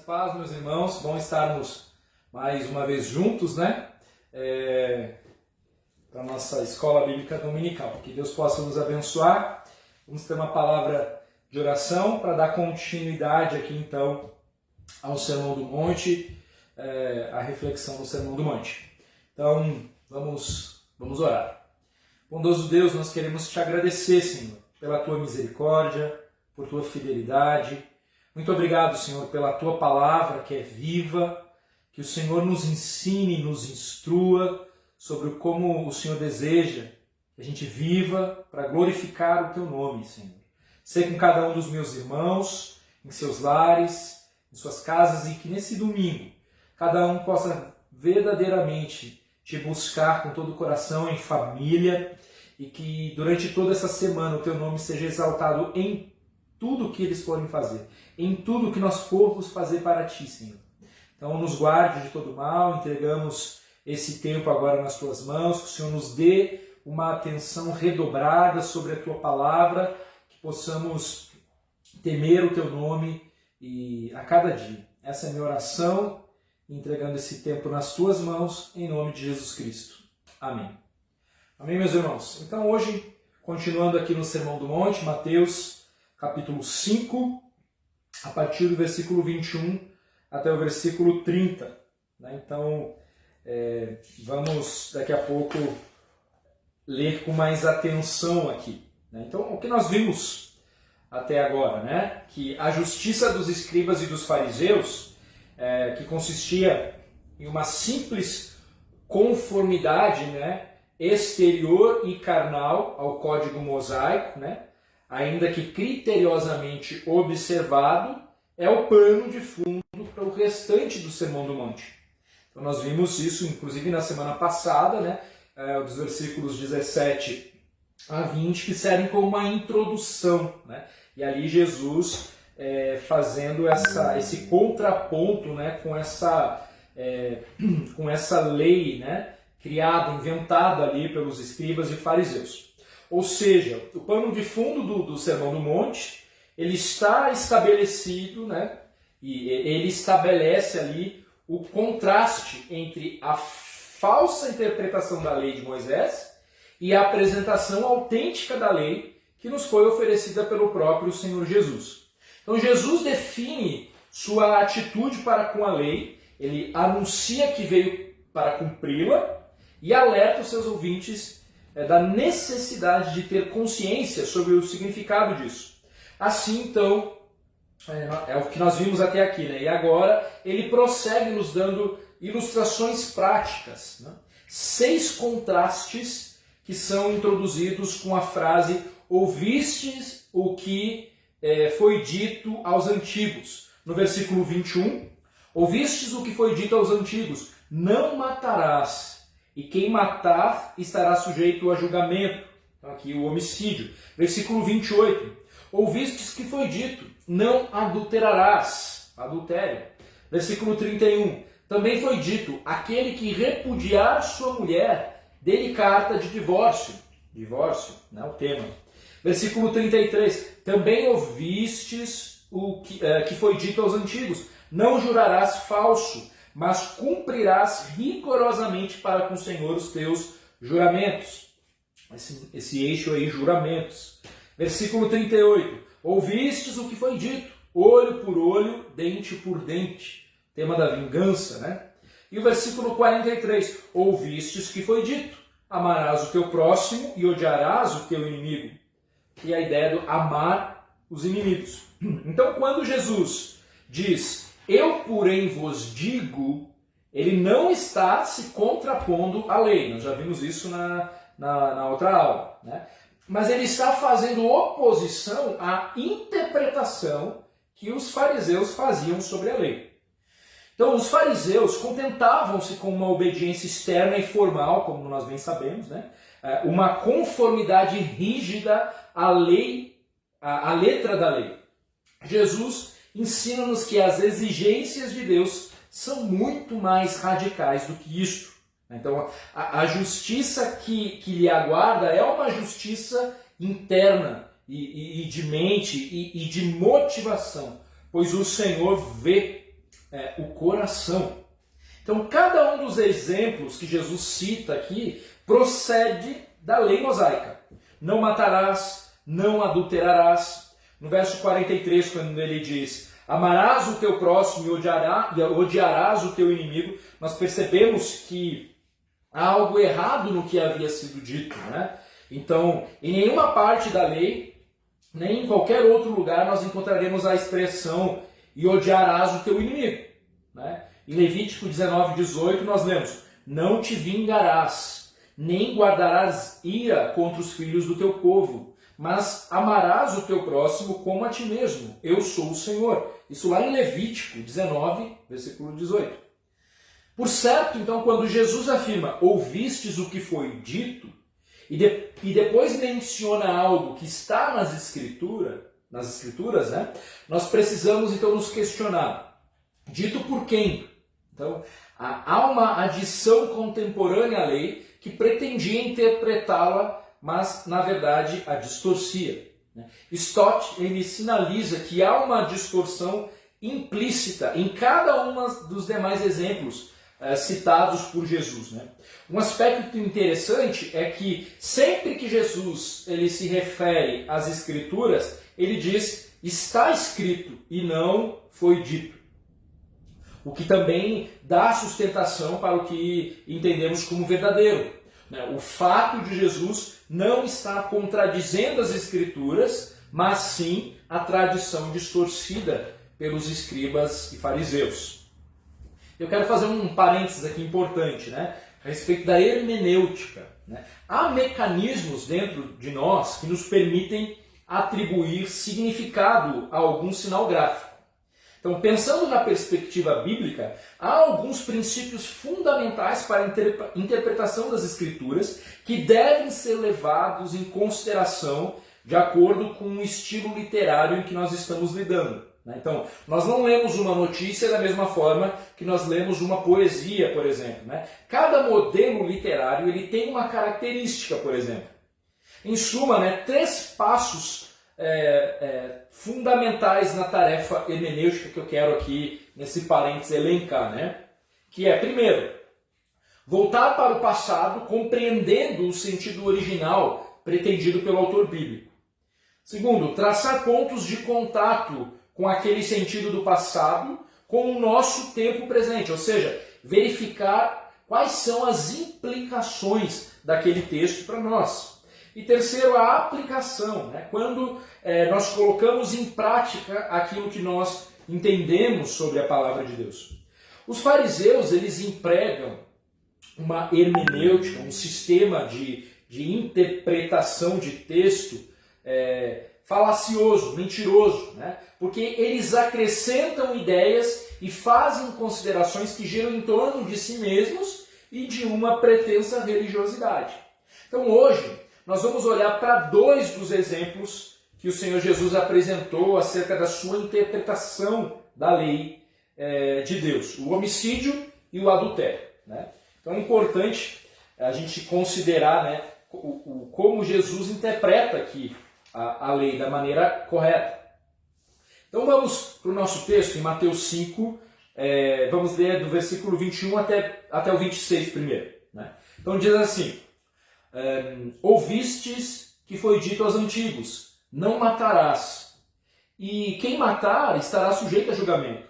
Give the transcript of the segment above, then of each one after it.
paz, meus irmãos. Bom estarmos mais uma vez juntos, né? Para a nossa escola bíblica dominical. Que Deus possa nos abençoar. Vamos ter uma palavra de oração para dar continuidade aqui, então, ao Sermão do Monte, a reflexão do Sermão do Monte. Então, vamos orar. Bondoso Deus, nós queremos te agradecer, Senhor, pela tua misericórdia, por tua fidelidade. Muito obrigado, Senhor, pela tua palavra que é viva, que o Senhor nos ensine, nos instrua sobre como o Senhor deseja que a gente viva para glorificar o teu nome, Senhor. Sei com cada um dos meus irmãos, em seus lares, em suas casas, e que nesse domingo cada um possa verdadeiramente te buscar com todo o coração, em família, e que durante toda essa semana o teu nome seja exaltado em tudo que eles forem fazer, em tudo que nós formos fazer para ti, Senhor. Então nos guarde de todo mal, entregamos esse tempo agora nas tuas mãos, que o Senhor nos dê uma atenção redobrada sobre a tua palavra, que possamos temer o teu nome e a cada dia. Essa é a minha oração, entregando esse tempo nas tuas mãos, em nome de Jesus Cristo. Amém. Amém, meus irmãos? Então hoje, continuando aqui no Sermão do Monte, Mateus capítulo 5, a partir do versículo 21 até o versículo 30. Então, vamos daqui a pouco ler com mais atenção aqui. Então, o que nós vimos até agora, né? Que a justiça dos escribas e dos fariseus, que consistia em uma simples conformidade, né, exterior e carnal ao código mosaico, né, ainda que criteriosamente observado, é o pano de fundo para o restante do Sermão do Monte. Então nós vimos isso, inclusive, na semana passada, né, dos versículos 17 a 20, que servem como uma introdução, né, e ali Jesus fazendo esse contraponto, né, com essa lei, né, criada, inventada ali pelos escribas e fariseus. Ou seja, o pano de fundo do Sermão do Monte, ele está estabelecido, né, e ele estabelece ali o contraste entre a falsa interpretação da lei de Moisés e a apresentação autêntica da lei que nos foi oferecida pelo próprio Senhor Jesus. Então Jesus define sua atitude para com a lei, ele anuncia que veio para cumpri-la e alerta os seus ouvintes da necessidade de ter consciência sobre o significado disso. Assim, então, é o que nós vimos até aqui, né? E agora ele prossegue nos dando ilustrações práticas, né? 6 contrastes que são introduzidos com a frase "ouvistes o que foi dito aos antigos". No versículo 21, "ouvistes o que foi dito aos antigos, não matarás, e quem matar estará sujeito a julgamento". Então, aqui o homicídio. Versículo 28. "Ouvistes que foi dito, não adulterarás". Adultério. Versículo 31. "Também foi dito, aquele que repudiar sua mulher, dê-lhe carta de divórcio". Divórcio, né, o tema. Versículo 33. "Também ouvistes o que foi dito aos antigos, não jurarás falso, mas cumprirás rigorosamente para com o Senhor os teus juramentos". Esse eixo aí, juramentos. Versículo 38. "Ouvistes o que foi dito, olho por olho, dente por dente". Tema da vingança, né? E o versículo 43. "Ouvistes que foi dito, amarás o teu próximo e odiarás o teu inimigo". E a ideia do amar os inimigos. Então, quando Jesus diz "eu, porém, vos digo", ele não está se contrapondo à lei. Nós já vimos isso na outra aula, né? Mas ele está fazendo oposição à interpretação que os fariseus faziam sobre a lei. Então, os fariseus contentavam-se com uma obediência externa e formal, como nós bem sabemos, né? Uma conformidade rígida à lei, à letra da lei. Jesus ensina-nos que as exigências de Deus são muito mais radicais do que isto. Então, a justiça que lhe aguarda é uma justiça interna e de mente e de motivação, pois o Senhor vê o coração. Então, cada um dos exemplos que Jesus cita aqui procede da lei mosaica. Não matarás, não adulterarás. No verso 43, quando ele diz: amarás o teu próximo e odiarás o teu inimigo, nós percebemos que há algo errado no que havia sido dito, né? Então, em nenhuma parte da lei, nem em qualquer outro lugar, nós encontraremos a expressão e odiarás o teu inimigo, né? Em Levítico 19:18 nós lemos: não te vingarás, nem guardarás ira contra os filhos do teu povo, mas amarás o teu próximo como a ti mesmo. Eu sou o Senhor. Isso lá em Levítico 19, versículo 18. Por certo, então, quando Jesus afirma: ouvistes o que foi dito, e depois menciona algo que está nas escrituras, né? Nós precisamos então nos questionar: dito por quem? Então, há uma adição contemporânea à lei que pretendia interpretá-la, mas na verdade a distorcia. Stott ele sinaliza que há uma distorção implícita em cada um dos demais exemplos citados por Jesus, né? Um aspecto interessante é que sempre que Jesus ele se refere às Escrituras, ele diz está escrito e não foi dito. O que também dá sustentação para o que entendemos como verdadeiro. O fato de Jesus não estar contradizendo as Escrituras, mas sim a tradição distorcida pelos escribas e fariseus. Eu quero fazer um parênteses aqui importante, né, a respeito da hermenêutica. Há mecanismos dentro de nós que nos permitem atribuir significado a algum sinal gráfico. Então, pensando na perspectiva bíblica, há alguns princípios fundamentais para a interpretação das Escrituras que devem ser levados em consideração de acordo com o estilo literário em que nós estamos lidando. Então, nós não lemos uma notícia da mesma forma que nós lemos uma poesia, por exemplo. Cada modelo literário ele tem uma característica, por exemplo. Em suma, 3 passos fundamentais na tarefa hermenêutica que eu quero aqui, nesse parênteses, elencar. Que é, primeiro, voltar para o passado compreendendo o sentido original pretendido pelo autor bíblico. Segundo, traçar pontos de contato com aquele sentido do passado com o nosso tempo presente, ou seja, verificar quais são as implicações daquele texto para nós. E terceiro, a aplicação, quando nós colocamos em prática aquilo que nós entendemos sobre a palavra de Deus. Os fariseus, eles empregam uma hermenêutica, um sistema de interpretação de texto falacioso, mentiroso, porque eles acrescentam ideias e fazem considerações que giram em torno de si mesmos e de uma pretensa religiosidade. Então hoje nós vamos olhar para 2 dos exemplos que o Senhor Jesus apresentou acerca da sua interpretação da lei de Deus, o homicídio e o adultério. Então é importante a gente considerar como Jesus interpreta aqui a lei da maneira correta. Então vamos para o nosso texto em Mateus 5, vamos ler do versículo 21 até o 26 primeiro. Então diz assim: ouvistes que foi dito aos antigos, não matarás, e quem matar estará sujeito a julgamento.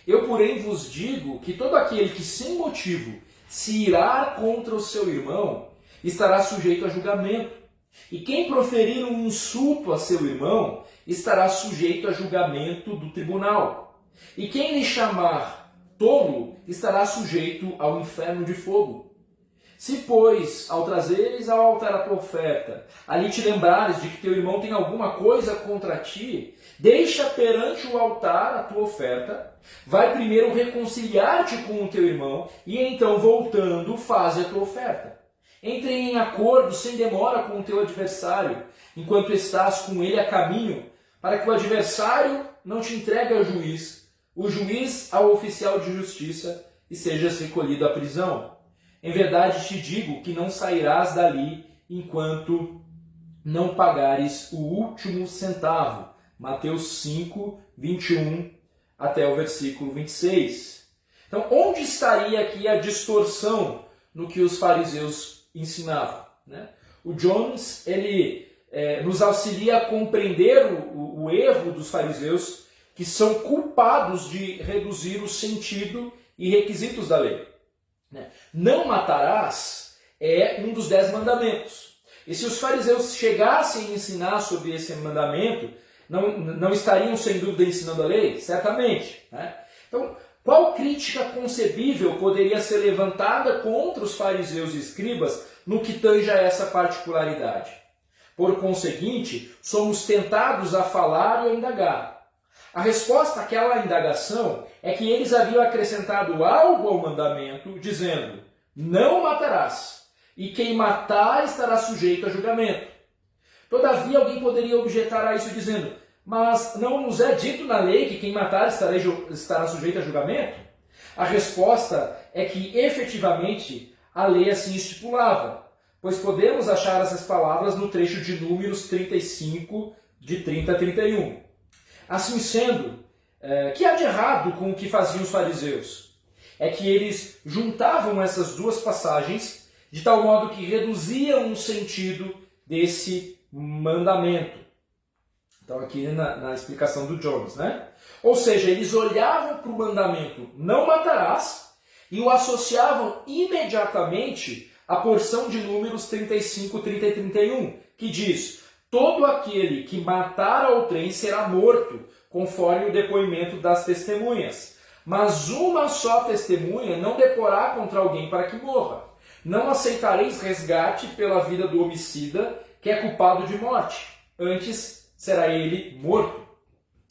Eu, porém, vos digo que todo aquele que sem motivo se irá contra o seu irmão estará sujeito a julgamento. E quem proferir um insulto a seu irmão estará sujeito a julgamento do tribunal. E quem lhe chamar tolo estará sujeito ao inferno de fogo. Se, pois, ao trazeres ao altar a tua oferta, ali te lembrares de que teu irmão tem alguma coisa contra ti, deixa perante o altar a tua oferta, vai primeiro reconciliar-te com o teu irmão, e então, voltando, faze a tua oferta. Entre em acordo sem demora com o teu adversário, enquanto estás com ele a caminho, para que o adversário não te entregue ao juiz, o juiz ao oficial de justiça, e sejas recolhido à prisão. Em verdade te digo que não sairás dali enquanto não pagares o último centavo. Mateus 5, 21 até o versículo 26. Então, onde estaria aqui a distorção no que os fariseus ensinavam, né? O Jones, ele nos auxilia a compreender o erro dos fariseus, que são culpados de reduzir o sentido e requisitos da lei. Não matarás é um dos 10 mandamentos. E se os fariseus chegassem a ensinar sobre esse mandamento, não estariam sem dúvida ensinando a lei? Certamente, né? Então, qual crítica concebível poderia ser levantada contra os fariseus e escribas no que tange a essa particularidade? Por conseguinte, somos tentados a falar e a indagar. A resposta àquela indagação é que eles haviam acrescentado algo ao mandamento, dizendo: não matarás, e quem matar estará sujeito a julgamento. Todavia, alguém poderia objetar a isso dizendo: mas não nos é dito na lei que quem matar estará sujeito a julgamento? A resposta é que, efetivamente, a lei assim estipulava, pois podemos achar essas palavras no trecho de Números 35, de 30 a 31. Assim sendo, que há de errado com o que faziam os fariseus? É que eles juntavam essas duas passagens de tal modo que reduziam o sentido desse mandamento. Então aqui na explicação do Jones, né? Ou seja, eles olhavam para o mandamento não matarás e o associavam imediatamente à porção de Números 35, 30 e 31, que diz: todo aquele que matar outrem será morto, conforme o depoimento das testemunhas. Mas uma só testemunha não deporá contra alguém para que morra. Não aceitareis resgate pela vida do homicida, que é culpado de morte. Antes será ele morto.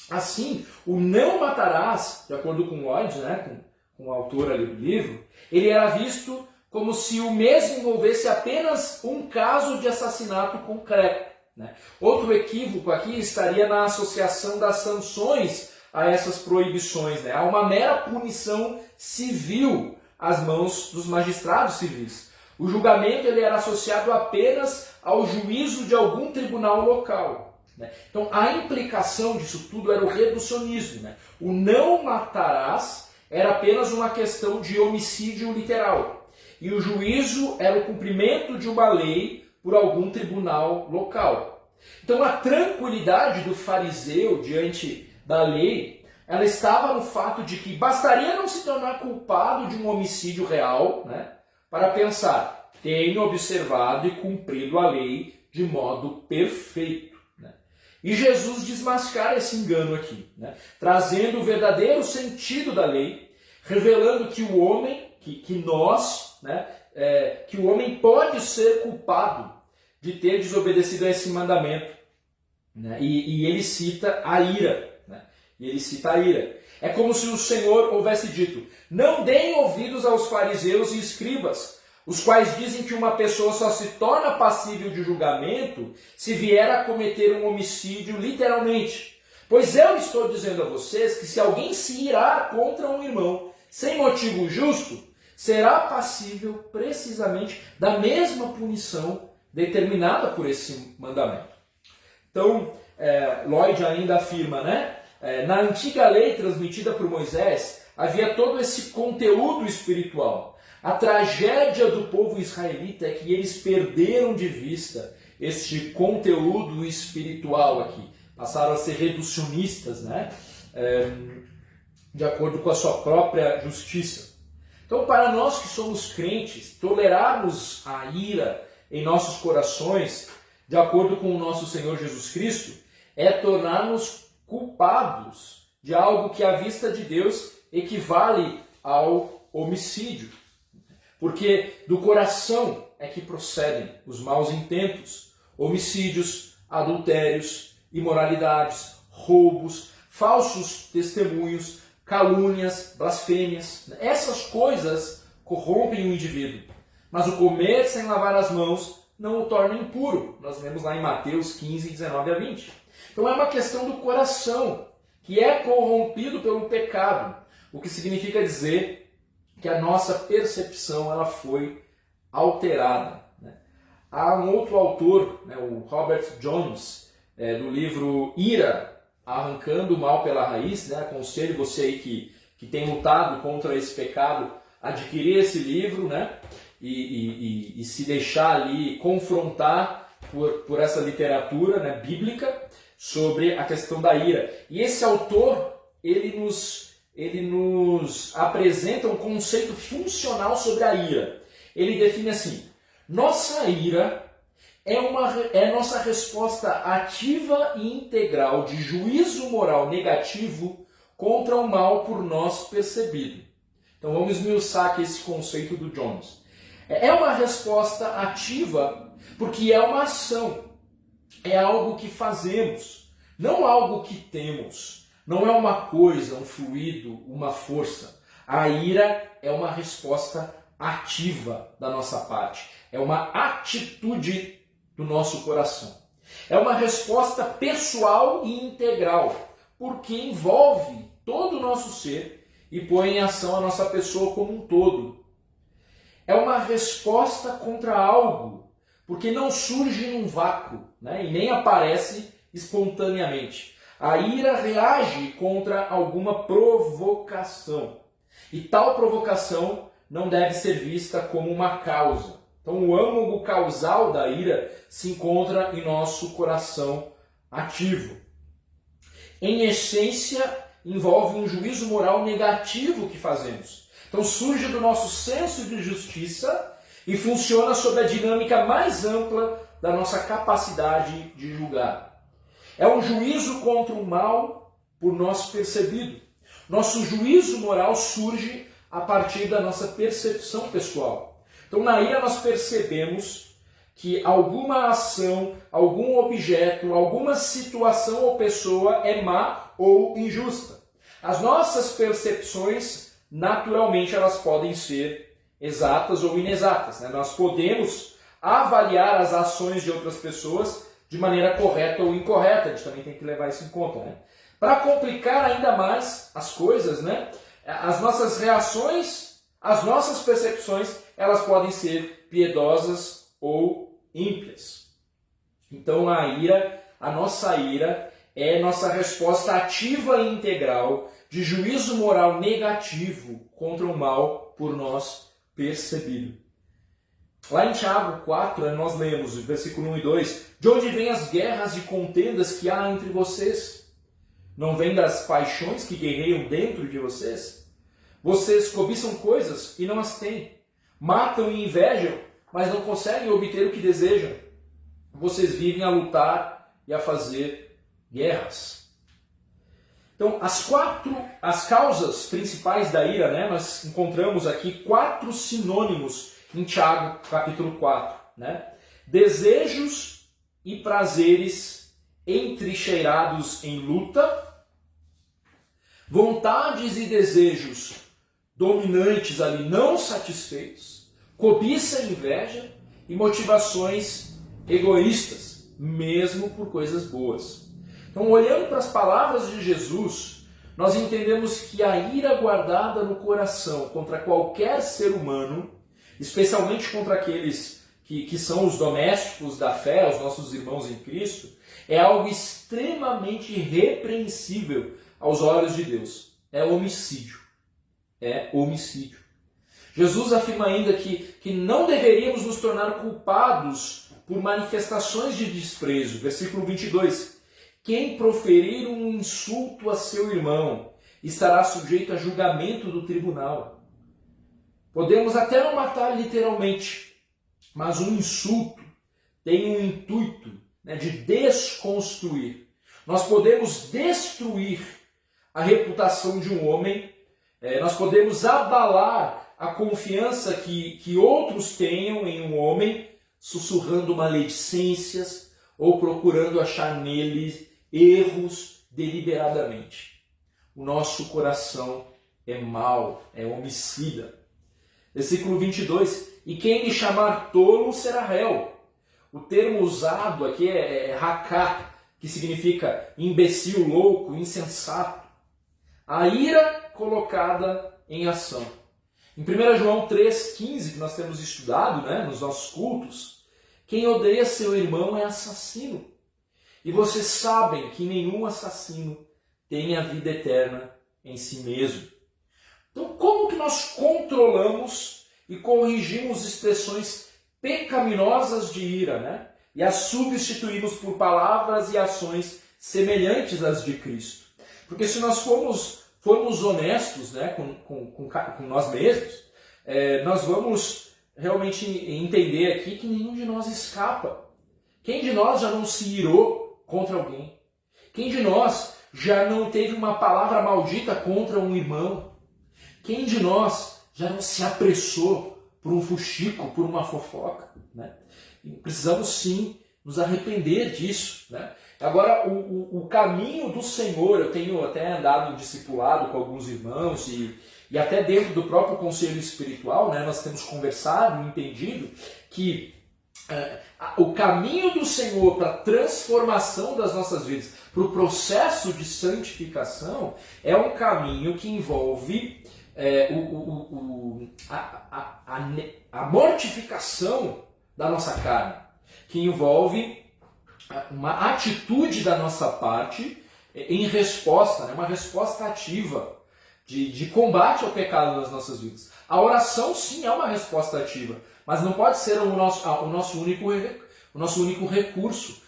Assim, o não matarás, de acordo com Lloyd, né, com o autor ali do livro, ele era visto como se o mesmo envolvesse apenas um caso de assassinato concreto, né? Outro equívoco aqui estaria na associação das sanções a essas proibições, né? Há uma mera punição civil às mãos dos magistrados civis. O julgamento ele era associado apenas ao juízo de algum tribunal local, né? Então a implicação disso tudo era o reducionismo, né? O não matarás era apenas uma questão de homicídio literal. E o juízo era o cumprimento de uma lei por algum tribunal local. Então a tranquilidade do fariseu diante da lei, ela estava no fato de que bastaria não se tornar culpado de um homicídio real, né, para pensar: tenho observado e cumprido a lei de modo perfeito, né? E Jesus desmascara esse engano aqui, né, trazendo o verdadeiro sentido da lei, revelando que o homem, que nós, né, que o homem pode ser culpado de ter desobedecido a esse mandamento, né? E ele cita a ira, né? E ele cita a ira. É como se o Senhor houvesse dito: não deem ouvidos aos fariseus e escribas, os quais dizem que uma pessoa só se torna passível de julgamento se vier a cometer um homicídio literalmente. Pois eu estou dizendo a vocês que se alguém se irar contra um irmão sem motivo justo, será passível precisamente da mesma punição determinada por esse mandamento. Então, Lloyd ainda afirma, né? Na antiga lei transmitida por Moisés, havia todo esse conteúdo espiritual. A tragédia do povo israelita é que eles perderam de vista este conteúdo espiritual aqui. Passaram a ser reducionistas, né? De acordo com a sua própria justiça. Então, para nós que somos crentes, tolerarmos a ira em nossos corações, de acordo com o nosso Senhor Jesus Cristo, é tornar-nos culpados de algo que, à vista de Deus, equivale ao homicídio. Porque do coração é que procedem os maus intentos, homicídios, adultérios, imoralidades, roubos, falsos testemunhos, calúnias, blasfêmias. Essas coisas corrompem o indivíduo. Mas o comer sem lavar as mãos não o torna impuro. Nós vemos lá em Mateus 15, 19 a 20. Então é uma questão do coração, que é corrompido pelo pecado. O que significa dizer que a nossa percepção ela foi alterada, né? Há um outro autor, né, o Robert Jones, do livro Ira, arrancando o mal pela raiz, né? Aconselho você aí que tem lutado contra esse pecado, adquirir esse livro, né? E se deixar ali confrontar por essa literatura, né, bíblica sobre a questão da ira. E esse autor, ele nos apresenta um conceito funcional sobre a ira. Ele define assim: nossa ira é nossa resposta ativa e integral de juízo moral negativo contra o mal por nós percebido. Então vamos esmiuçar aqui esse conceito do Jones. É uma resposta ativa porque é uma ação, é algo que fazemos, não algo que temos, não é uma coisa, um fluido, uma força. A ira é uma resposta ativa da nossa parte, é uma atitude do nosso coração. É uma resposta pessoal e integral, porque envolve todo o nosso ser e põe em ação a nossa pessoa como um todo. É uma resposta contra algo, porque não surge num vácuo, né? E nem aparece espontaneamente. A ira reage contra alguma provocação. E tal provocação não deve ser vista como uma causa. Então o âmago causal da ira se encontra em nosso coração ativo. Em essência, envolve um juízo moral negativo que fazemos. Então surge do nosso senso de justiça e funciona sob a dinâmica mais ampla da nossa capacidade de julgar. É um juízo contra o mal por nós percebido. Nosso juízo moral surge a partir da nossa percepção pessoal. Então na ira nós percebemos que alguma ação, algum objeto, alguma situação ou pessoa é má ou injusta. As nossas percepções, naturalmente, elas podem ser exatas ou inexatas, né? Nós podemos avaliar as ações de outras pessoas de maneira correta ou incorreta, a gente também tem que levar isso em conta, né? Para complicar ainda mais as coisas, né? As nossas reações, as nossas percepções, elas podem ser piedosas ou ímpias. Então a nossa ira é nossa resposta ativa e integral de juízo moral negativo contra o mal por nós percebido. Lá em Tiago 4, nós lemos, versículo 1 e 2, de onde vêm as guerras e contendas que há entre vocês? Não vêm das paixões que guerreiam dentro de vocês? Vocês cobiçam coisas e não as têm. Matam e invejam, mas não conseguem obter o que desejam. Vocês vivem a lutar e a fazer guerras. Então, as causas principais da ira, né, nós encontramos aqui 4 sinônimos em Tiago, capítulo 4. Né? Desejos e prazeres entrincheirados em luta, vontades e desejos dominantes ali não satisfeitos, cobiça e inveja e motivações egoístas, mesmo por coisas boas. Então, olhando para as palavras de Jesus, nós entendemos que a ira guardada no coração contra qualquer ser humano, especialmente contra aqueles que são os domésticos da fé, os nossos irmãos em Cristo, é algo extremamente repreensível aos olhos de Deus. É homicídio. É homicídio. Jesus afirma ainda que não deveríamos nos tornar culpados por manifestações de desprezo. Versículo 22. Quem proferir um insulto a seu irmão estará sujeito a julgamento do tribunal. Podemos até não matar literalmente, mas um insulto tem um intuito, né, de desconstruir. Nós podemos destruir a reputação de um homem, nós podemos abalar a confiança que outros tenham em um homem, sussurrando maledicências ou procurando achar nele erros deliberadamente. O nosso coração é mau, é homicida. Versículo 22. E quem me chamar tolo será réu. O termo usado aqui é raká, que significa imbecil, louco, insensato. A ira colocada em ação. Em 1 João 3,15, que nós temos estudado, né, nos nossos cultos, quem odeia seu irmão é assassino. E vocês sabem que nenhum assassino tem a vida eterna em si mesmo. Então, como que nós controlamos e corrigimos expressões pecaminosas de ira, né? E as substituímos por palavras e ações semelhantes às de Cristo? Porque se nós formos honestos, né, com nós mesmos, nós vamos realmente entender aqui que nenhum de nós escapa. Quem de nós já não se irou contra alguém? Quem de nós já não teve uma palavra maldita contra um irmão? Quem de nós já não se apressou por um fuxico, por uma fofoca, né? E precisamos sim nos arrepender disso, né? Agora, o caminho do Senhor, eu tenho até andado em discipulado com alguns irmãos e até dentro do próprio conselho espiritual, né, nós temos conversado e entendido que o caminho do Senhor para a transformação das nossas vidas, para o processo de santificação, é um caminho que envolve a mortificação da nossa carne, que envolve uma atitude da nossa parte em resposta, né? Uma resposta ativa de combate ao pecado nas nossas vidas. A oração sim é uma resposta ativa, mas não pode ser o nosso único recurso,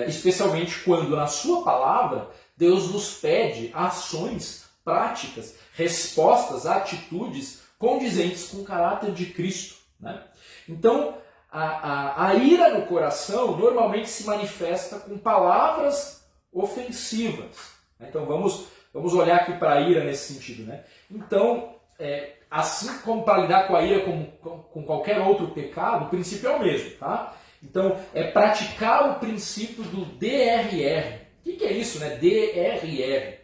especialmente quando na sua palavra Deus nos pede ações práticas, respostas, atitudes condizentes com o caráter de Cristo, né? Então, a ira no coração normalmente se manifesta com palavras ofensivas. Então vamos olhar aqui para a ira nesse sentido, né? Então, assim como para lidar com a ira com qualquer outro pecado, o princípio é o mesmo, tá? Então, é praticar o princípio do DRR. O que é isso, né? DRR.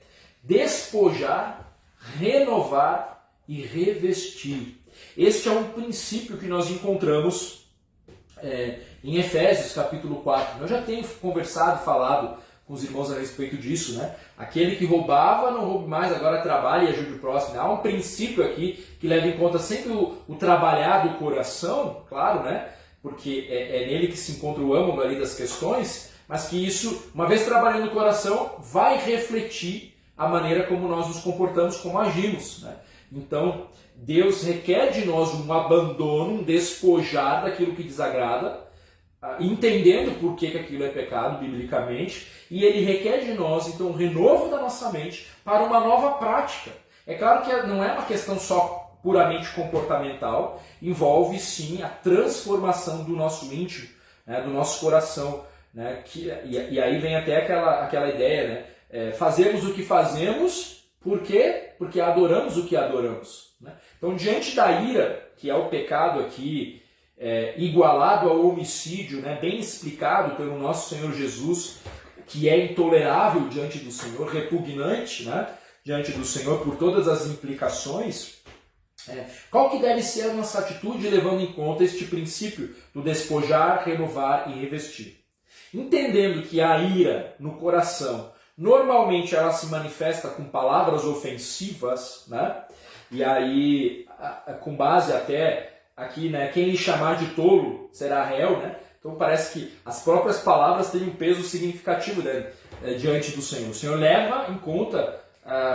Despojar, renovar e revestir. Este é um princípio que nós encontramos em Efésios capítulo 4. Eu já tenho conversado e falado com os irmãos a respeito disso, né? Aquele que roubava, não roube mais, agora trabalhe e ajude o próximo. Há um princípio aqui que leva em conta sempre o trabalhar do coração, claro, né? Porque é nele que se encontra o âmago ali das questões, mas que isso, uma vez trabalhando no coração, vai refletir a maneira como nós nos comportamos, como agimos, né? Então, Deus requer de nós um abandono, um despojar daquilo que desagrada, entendendo por que aquilo é pecado biblicamente, e Ele requer de nós, então, um renovo da nossa mente para uma nova prática. É claro que não é uma questão só puramente comportamental, envolve sim a transformação do nosso íntimo, né, do nosso coração, né, e aí vem até aquela ideia, né, fazemos o que fazemos, por quê? Porque adoramos o que adoramos, né? Então, diante da ira, que é o pecado aqui, igualado ao homicídio, né, bem explicado pelo nosso Senhor Jesus, que é intolerável diante do Senhor, repugnante, né, diante do Senhor por todas as implicações, qual que deve ser a nossa atitude levando em conta este princípio do despojar, renovar e revestir? Entendendo que a ira no coração, normalmente ela se manifesta com palavras ofensivas, né? E aí, com base até aqui, né, quem lhe chamar de tolo será réu, né? Então parece que as próprias palavras têm um peso significativo, né, diante do Senhor. O Senhor leva em conta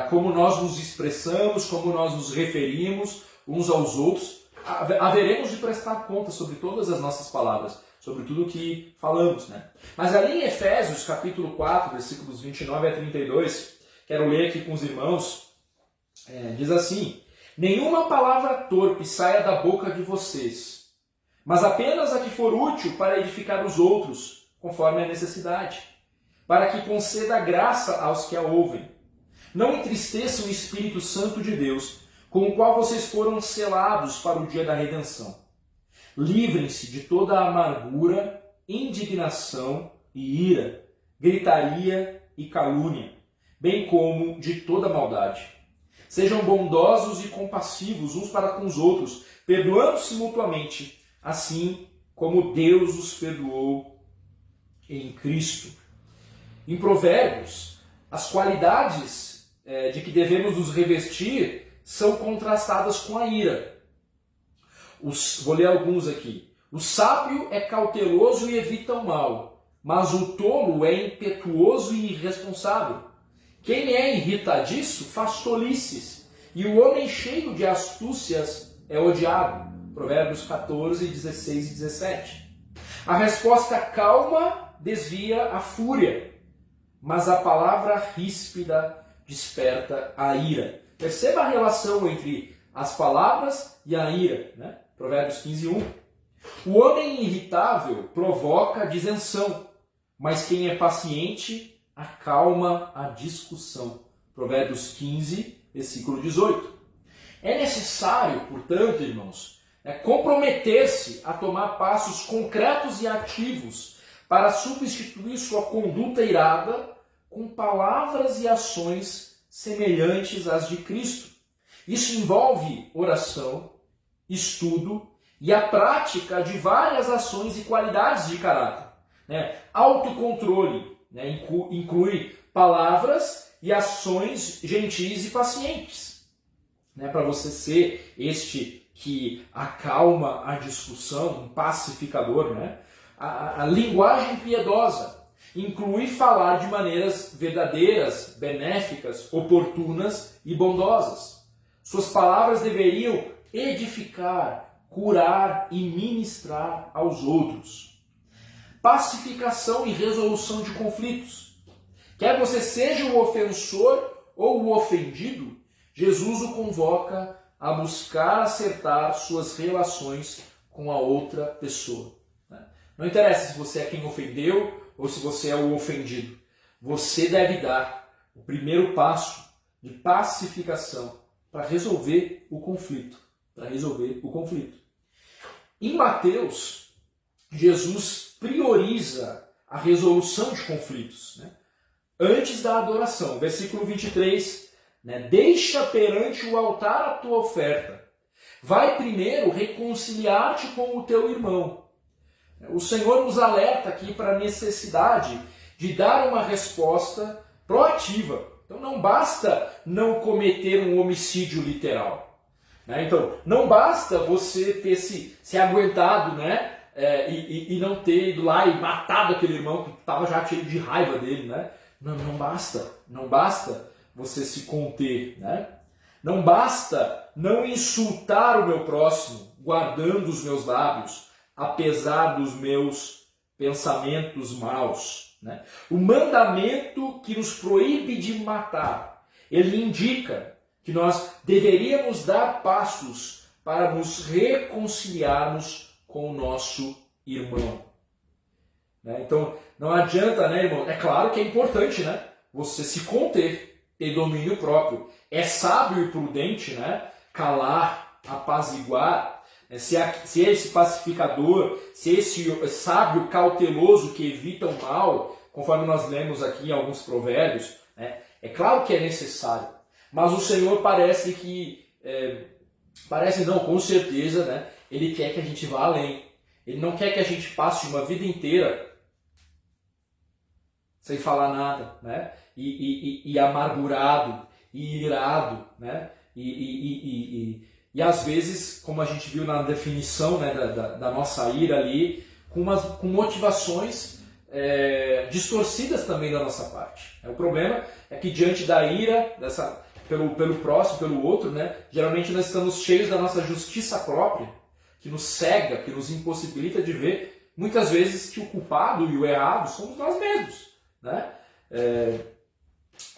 como nós nos expressamos, como nós nos referimos uns aos outros. Haveremos de prestar conta sobre todas as nossas palavras, sobre tudo o que falamos, né? Mas ali em Efésios, capítulo 4, versículos 29 a 32, quero ler aqui com os irmãos, diz assim: nenhuma palavra torpe saia da boca de vocês, mas apenas a que for útil para edificar os outros, conforme a necessidade, para que conceda graça aos que a ouvem. Não entristeçam o Espírito Santo de Deus, com o qual vocês foram selados para o dia da redenção. Livrem-se de toda amargura, indignação e ira, gritaria e calúnia, bem como de toda maldade. Sejam bondosos e compassivos uns para com os outros, perdoando-se mutuamente, assim como Deus os perdoou em Cristo. Em Provérbios, as qualidades de que devemos nos revestir são contrastadas com a ira. Vou ler alguns aqui. O sábio é cauteloso e evita o mal, mas o tolo é impetuoso e irresponsável. Quem é irritadiço faz tolices, e o homem cheio de astúcias é odiado. Provérbios 14, 16 e 17. A resposta calma desvia a fúria, mas a palavra ríspida desperta a ira. Perceba a relação entre as palavras e a ira, né? Provérbios 15, 1. O homem irritável provoca disenção, mas quem é paciente acalma a discussão. Provérbios 15, versículo 18. É necessário, portanto, irmãos, comprometer-se a tomar passos concretos e ativos para substituir sua conduta irada com palavras e ações semelhantes às de Cristo. Isso envolve oração, estudo e a prática de várias ações e qualidades de caráter. Autocontrole inclui palavras e ações gentis e pacientes. Para você ser este que acalma a discussão, um pacificador. A linguagem piedosa inclui falar de maneiras verdadeiras, benéficas, oportunas e bondosas. Suas palavras deveriam edificar, curar e ministrar aos outros. Pacificação e resolução de conflitos. Quer você seja o ofensor ou o ofendido, Jesus o convoca a buscar acertar suas relações com a outra pessoa. Não interessa se você é quem ofendeu ou se você é o ofendido. Você deve dar o primeiro passo de pacificação para resolver o conflito. Em Mateus, Jesus prioriza a resolução de conflitos, antes da adoração. Versículo 23, deixa perante o altar a tua oferta. Vai primeiro reconciliar-te com o teu irmão. O Senhor nos alerta aqui para a necessidade de dar uma resposta proativa. Então não basta não cometer um homicídio literal. Então não basta você ter se aguentado, e não ter ido lá e matado aquele irmão que estava já cheio de raiva dele. Não basta você se conter. Não basta não insultar o meu próximo, guardando os meus lábios, apesar dos meus pensamentos maus. O mandamento que nos proíbe de matar, ele indica que nós deveríamos dar passos para nos reconciliarmos com o nosso irmão. Então, não adianta, irmão? É claro que é importante, você se conter, ter domínio próprio. É sábio e prudente, calar, apaziguar. Se esse pacificador, se esse sábio cauteloso que evita o mal, conforme nós lemos aqui em alguns provérbios, é claro que é necessário. Mas o Senhor parece não, com certeza, Ele quer que a gente vá além. Ele não quer que a gente passe uma vida inteira sem falar nada, e amargurado, e irado, e às vezes, como a gente viu na definição da nossa ira ali, com motivações distorcidas também da nossa parte. O problema é que diante da ira, pelo próximo, pelo outro, geralmente nós estamos cheios da nossa justiça própria, que nos cega, que nos impossibilita de ver, muitas vezes, que o culpado e o errado somos nós mesmos.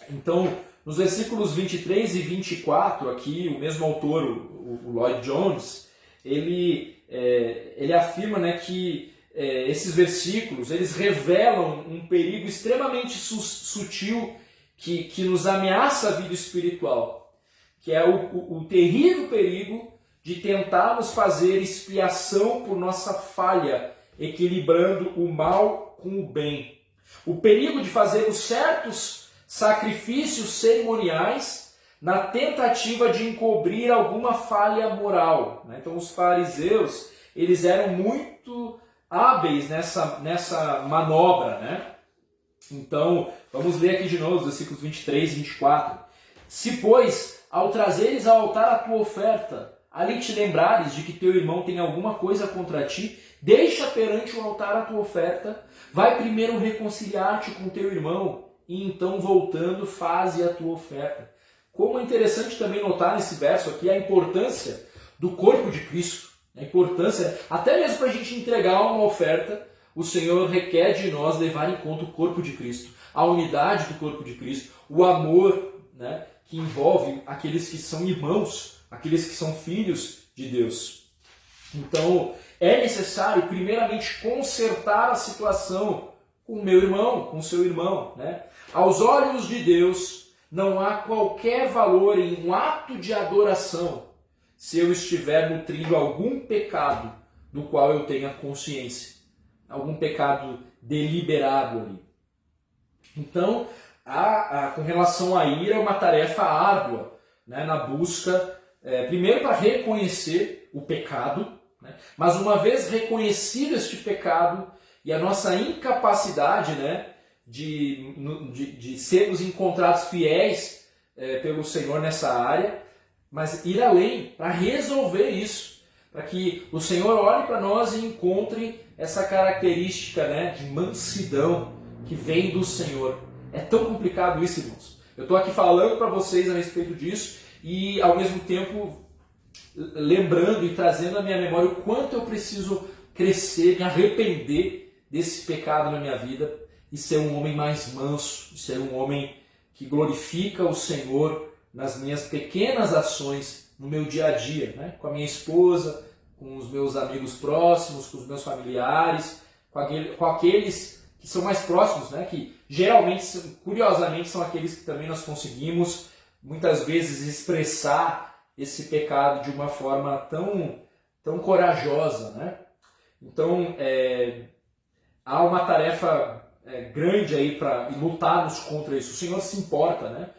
Então, nos versículos 23 e 24, aqui, o mesmo autor, o Lloyd Jones, ele afirma que esses versículos eles revelam um perigo extremamente sutil que nos ameaça a vida espiritual, que é o terrível perigo de tentarmos fazer expiação por nossa falha, equilibrando o mal com o bem. O perigo de fazer os certos sacrifícios cerimoniais na tentativa de encobrir alguma falha moral. Então os fariseus, eles eram muito hábeis nessa manobra. Então, vamos ler aqui de novo os versículos 23 e 24. Se, pois, ao trazeres ao altar a tua oferta, ali te lembrares de que teu irmão tem alguma coisa contra ti, Deixa perante o altar a tua oferta, vai primeiro reconciliar-te com teu irmão, e então voltando faze a tua oferta. Como é interessante também notar nesse verso aqui a importância do corpo de Cristo. A importância, até mesmo para a gente entregar uma oferta, o Senhor requer de nós levar em conta o corpo de Cristo, a unidade do corpo de Cristo, o amor, né, que envolve aqueles que são irmãos, aqueles que são filhos de Deus. Então, é necessário, primeiramente, consertar a situação com o meu irmão, com o seu irmão. Né? Aos olhos de Deus, não há qualquer valor em um ato de adoração se eu estiver nutrindo algum pecado do qual eu tenha consciência. Algum pecado deliberado ali. Então, com relação à ira, é uma tarefa árdua, né, na busca, primeiro para reconhecer o pecado, né, mas uma vez reconhecido este pecado e a nossa incapacidade, né, de sermos encontrados fiéis pelo Senhor nessa área, mas ir além para resolver isso, para que o Senhor olhe para nós e encontre essa característica, né, de mansidão que vem do Senhor. É tão complicado isso, irmãos. Eu estou aqui falando para vocês a respeito disso e, ao mesmo tempo, lembrando e trazendo à minha memória o quanto eu preciso crescer, me arrepender desse pecado na minha vida e ser um homem mais manso, ser um homem que glorifica o Senhor nas minhas pequenas ações no meu dia a dia, né? Com a minha esposa, com os meus amigos próximos, com os meus familiares, com aqueles que são mais próximos, né? Que geralmente, curiosamente, são aqueles que também nós conseguimos muitas vezes expressar esse pecado de uma forma tão corajosa, né? Então, há uma tarefa grande aí para lutarmos contra isso. O Senhor se importa, né?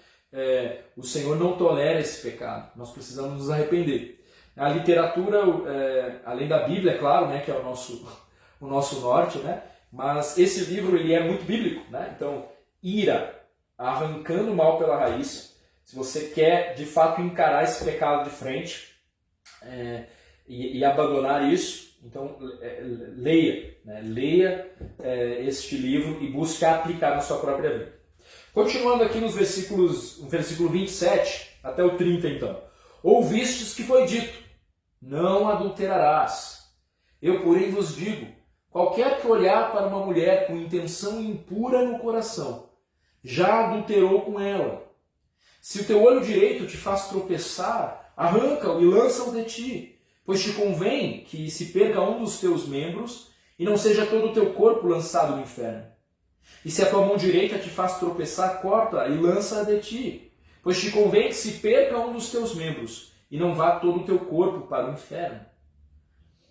O Senhor não tolera esse pecado. Nós precisamos nos arrepender. A literatura, além da Bíblia, é claro, né, que é o nosso norte, né? Mas esse livro ele é muito bíblico, né? Então, ira, arrancando o mal pela raiz. Se você quer, de fato, encarar esse pecado de frente e abandonar isso, então leia, né? Leia este livro e busque aplicar na sua própria vida. Continuando aqui no versículo 27 até o 30, então. Ouvistes que foi dito, não adulterarás. Eu, porém, vos digo, qualquer que olhar para uma mulher com intenção impura no coração, já adulterou com ela. Se o teu olho direito te faz tropeçar, arranca-o e lança-o de ti, pois te convém que se perca um dos teus membros e não seja todo o teu corpo lançado no inferno. E se a tua mão direita te faz tropeçar, corta e lança-a de ti, pois te convém que se perca um dos teus membros e não vá todo o teu corpo para o inferno.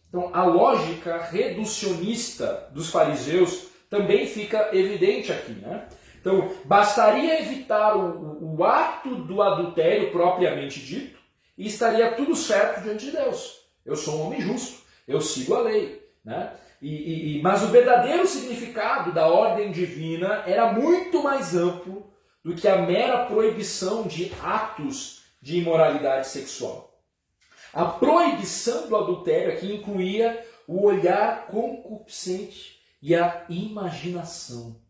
Então, a lógica reducionista dos fariseus também fica evidente aqui, né? Então, bastaria evitar o ato do adultério propriamente dito e estaria tudo certo diante de Deus. Eu sou um homem justo, eu sigo a lei, né? Mas o verdadeiro significado da ordem divina era muito mais amplo do que a mera proibição de atos de imoralidade sexual. A proibição do adultério aqui incluía o olhar concupiscente e a imaginação.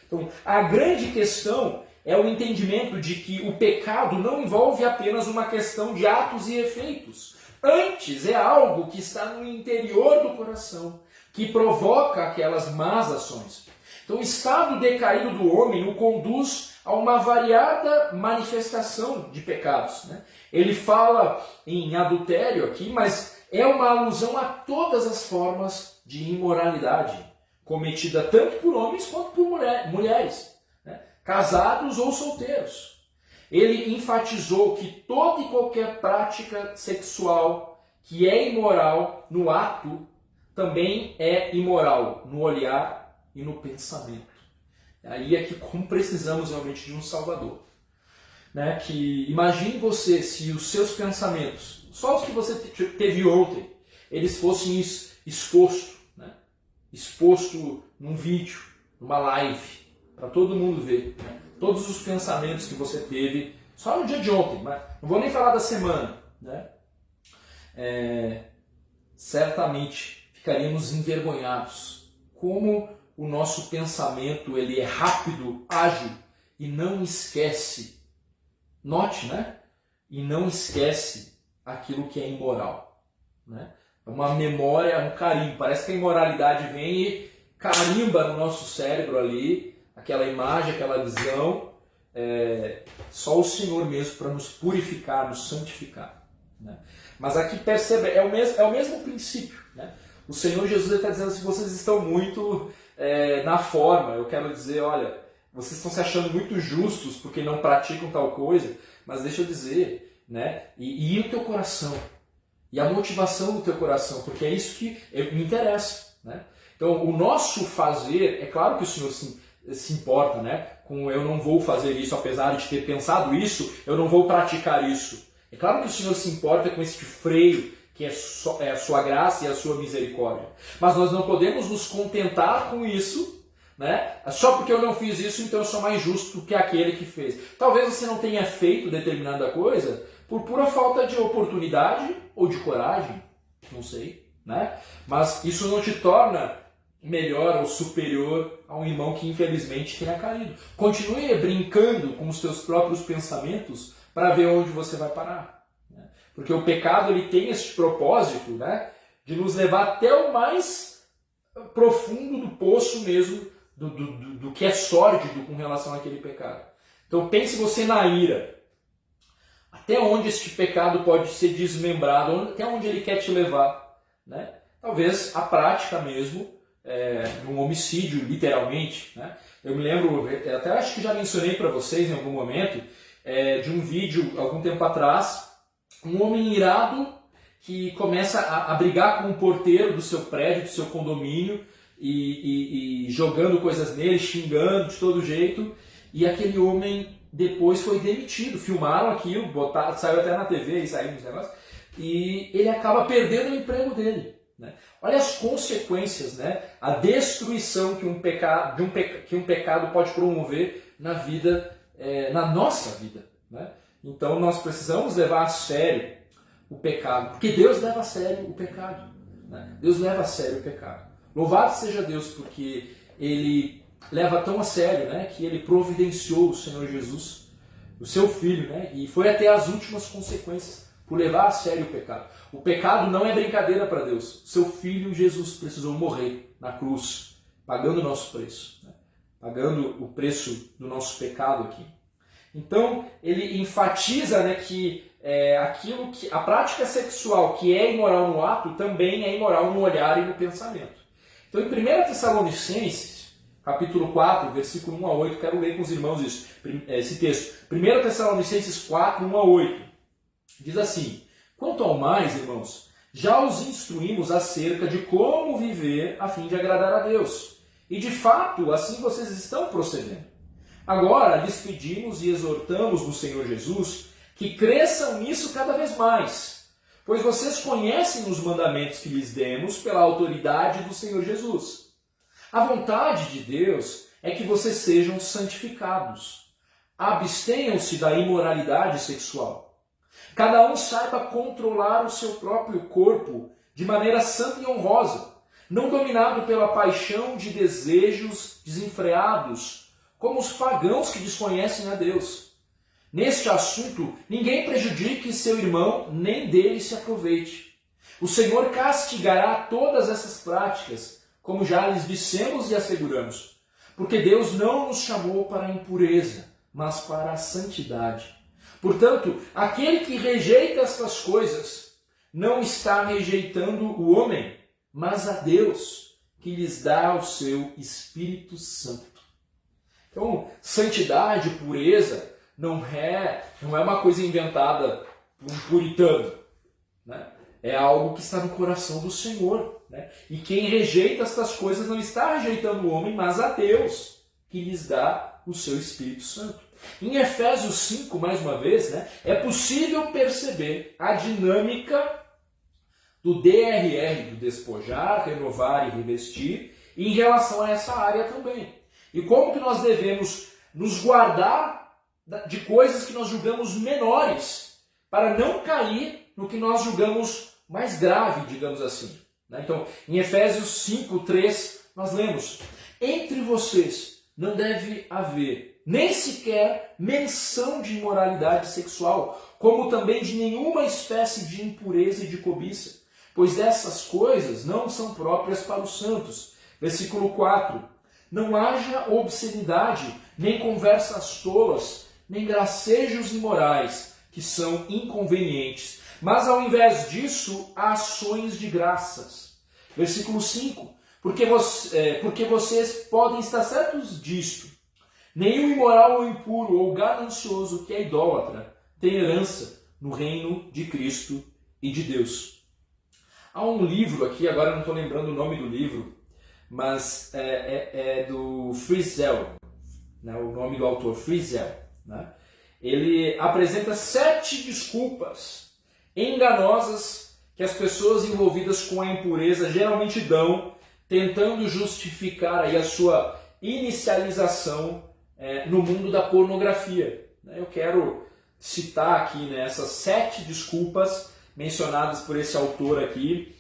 Então, a grande questão é o entendimento de que o pecado não envolve apenas uma questão de atos e efeitos. Antes, é algo que está no interior do coração, que provoca aquelas más ações. Então, o estado decaído do homem o conduz a uma variada manifestação de pecados, né? Ele fala em adultério aqui, mas é uma alusão a todas as formas de imoralidade, cometida tanto por homens quanto por mulheres, né? Casados ou solteiros. Ele enfatizou que toda e qualquer prática sexual que é imoral no ato, também é imoral no olhar e no pensamento. Aí é que como precisamos realmente de um Salvador. Né? Que imagine você se os seus pensamentos, só os que você teve ontem, eles fossem expostos, né? Exposto num vídeo, numa live, para todo mundo ver, né? Todos os pensamentos que você teve só no dia de ontem, mas não vou nem falar da semana, né? certamente ficaríamos envergonhados. Como o nosso pensamento ele é rápido, ágil e não esquece. Note, né? E não esquece aquilo que é imoral, né? É uma memória, um carimbo. Parece que a imoralidade vem e carimba no nosso cérebro ali, aquela imagem, aquela visão. Só o Senhor mesmo para nos purificar, nos santificar, né? Mas aqui percebe, é o mesmo princípio, né? O Senhor Jesus está dizendo assim, vocês estão muito na forma. Eu quero dizer, olha, vocês estão se achando muito justos porque não praticam tal coisa, mas deixa eu dizer, né? E o teu coração? E a motivação do teu coração? Porque é isso que me interessa, né? Então, o nosso fazer, é claro que o Senhor se importa, né? Com eu não vou fazer isso, apesar de ter pensado isso, eu não vou praticar isso. É claro que o Senhor se importa com esse freio, que é a sua graça e a sua misericórdia. Mas nós não podemos nos contentar com isso, né? Só porque eu não fiz isso, então eu sou mais justo que aquele que fez. Talvez você não tenha feito determinada coisa por pura falta de oportunidade ou de coragem, não sei, né? Mas isso não te torna melhor ou superior a um irmão que infelizmente tenha caído. Continue brincando com os teus próprios pensamentos para ver onde você vai parar, né? Porque o pecado ele tem esse propósito, né, de nos levar até o mais profundo do poço mesmo, do que é sórdido com relação àquele pecado. Então pense você na ira. Até onde este pecado pode ser desmembrado, até onde ele quer te levar, né? Talvez a prática mesmo de um homicídio, literalmente, né? Eu me lembro, até acho que já mencionei para vocês em algum momento, de um vídeo, algum tempo atrás, um homem irado que começa a brigar com o porteiro do seu prédio, do seu condomínio, e jogando coisas nele, xingando de todo jeito, e aquele homem depois foi demitido. Filmaram aquilo, saiu até na TV e saiu nos negócios, e ele acaba perdendo o emprego dele, né? Olha as consequências, né? A destruição que um pecado pode promover na vida, na nossa vida, né? Então nós precisamos levar a sério o pecado, porque Deus leva a sério o pecado, né? Deus leva a sério o pecado. Louvado seja Deus, porque Ele leva tão a sério, né, que Ele providenciou o Senhor Jesus, o seu Filho, né, e foi até as últimas consequências por levar a sério o pecado. O pecado não é brincadeira para Deus. Seu Filho Jesus precisou morrer na cruz, pagando o nosso preço, né, pagando o preço do nosso pecado aqui. Então, ele enfatiza, né, que aquilo que a prática sexual que é imoral no ato também é imoral no olhar e no pensamento. Então, em 1 Tessalonicenses, capítulo 4, versículo 1 a 8, quero ler com os irmãos esse texto. 1 Tessalonicenses 4, 1 a 8, diz assim: quanto ao mais, irmãos, já os instruímos acerca de como viver a fim de agradar a Deus. E de fato, assim vocês estão procedendo. Agora, lhes pedimos e exortamos no Senhor Jesus que cresçam nisso cada vez mais, pois vocês conhecem os mandamentos que lhes demos pela autoridade do Senhor Jesus. A vontade de Deus é que vocês sejam santificados. Abstenham-se da imoralidade sexual. Cada um saiba controlar o seu próprio corpo de maneira santa e honrosa, não dominado pela paixão de desejos desenfreados, como os pagãos que desconhecem a Deus. Neste assunto, ninguém prejudique seu irmão, nem dele se aproveite. O Senhor castigará todas essas práticas, como já lhes dissemos e asseguramos, porque Deus não nos chamou para a impureza, mas para a santidade. Portanto, aquele que rejeita estas coisas não está rejeitando o homem, mas a Deus, que lhes dá o seu Espírito Santo. Então, santidade, pureza, não é uma coisa inventada por um puritano, né? É algo que está no coração do Senhor, né? E quem rejeita estas coisas não está rejeitando o homem, mas a Deus, que lhes dá o seu Espírito Santo. Em Efésios 5, mais uma vez, né, é possível perceber a dinâmica do DRR, do despojar, renovar e revestir, em relação a essa área também. E como que nós devemos nos guardar de coisas que nós julgamos menores, para não cair no que nós julgamos mais grave, digamos assim. Né? Então, em Efésios 5:3, nós lemos: entre vocês não deve haver nem sequer menção de imoralidade sexual, como também de nenhuma espécie de impureza e de cobiça, pois dessas coisas não são próprias para os santos. Versículo 4. Não haja obscenidade, nem conversas tolas, nem gracejos imorais, que são inconvenientes, mas ao invés disso, ações de graças. Versículo 5. Porque vocês podem estar certos disto. Nenhum imoral ou impuro ou ganancioso que é idólatra tem herança no reino de Cristo e de Deus. Há um livro aqui, agora não estou lembrando o nome do livro, mas é do Friesel, né? O nome do autor, Friesel. Né? Ele apresenta 7 desculpas enganosas que as pessoas envolvidas com a impureza geralmente dão, tentando justificar aí a sua inicialização no mundo da pornografia. Eu quero citar aqui, né, essas 7 desculpas mencionadas por esse autor aqui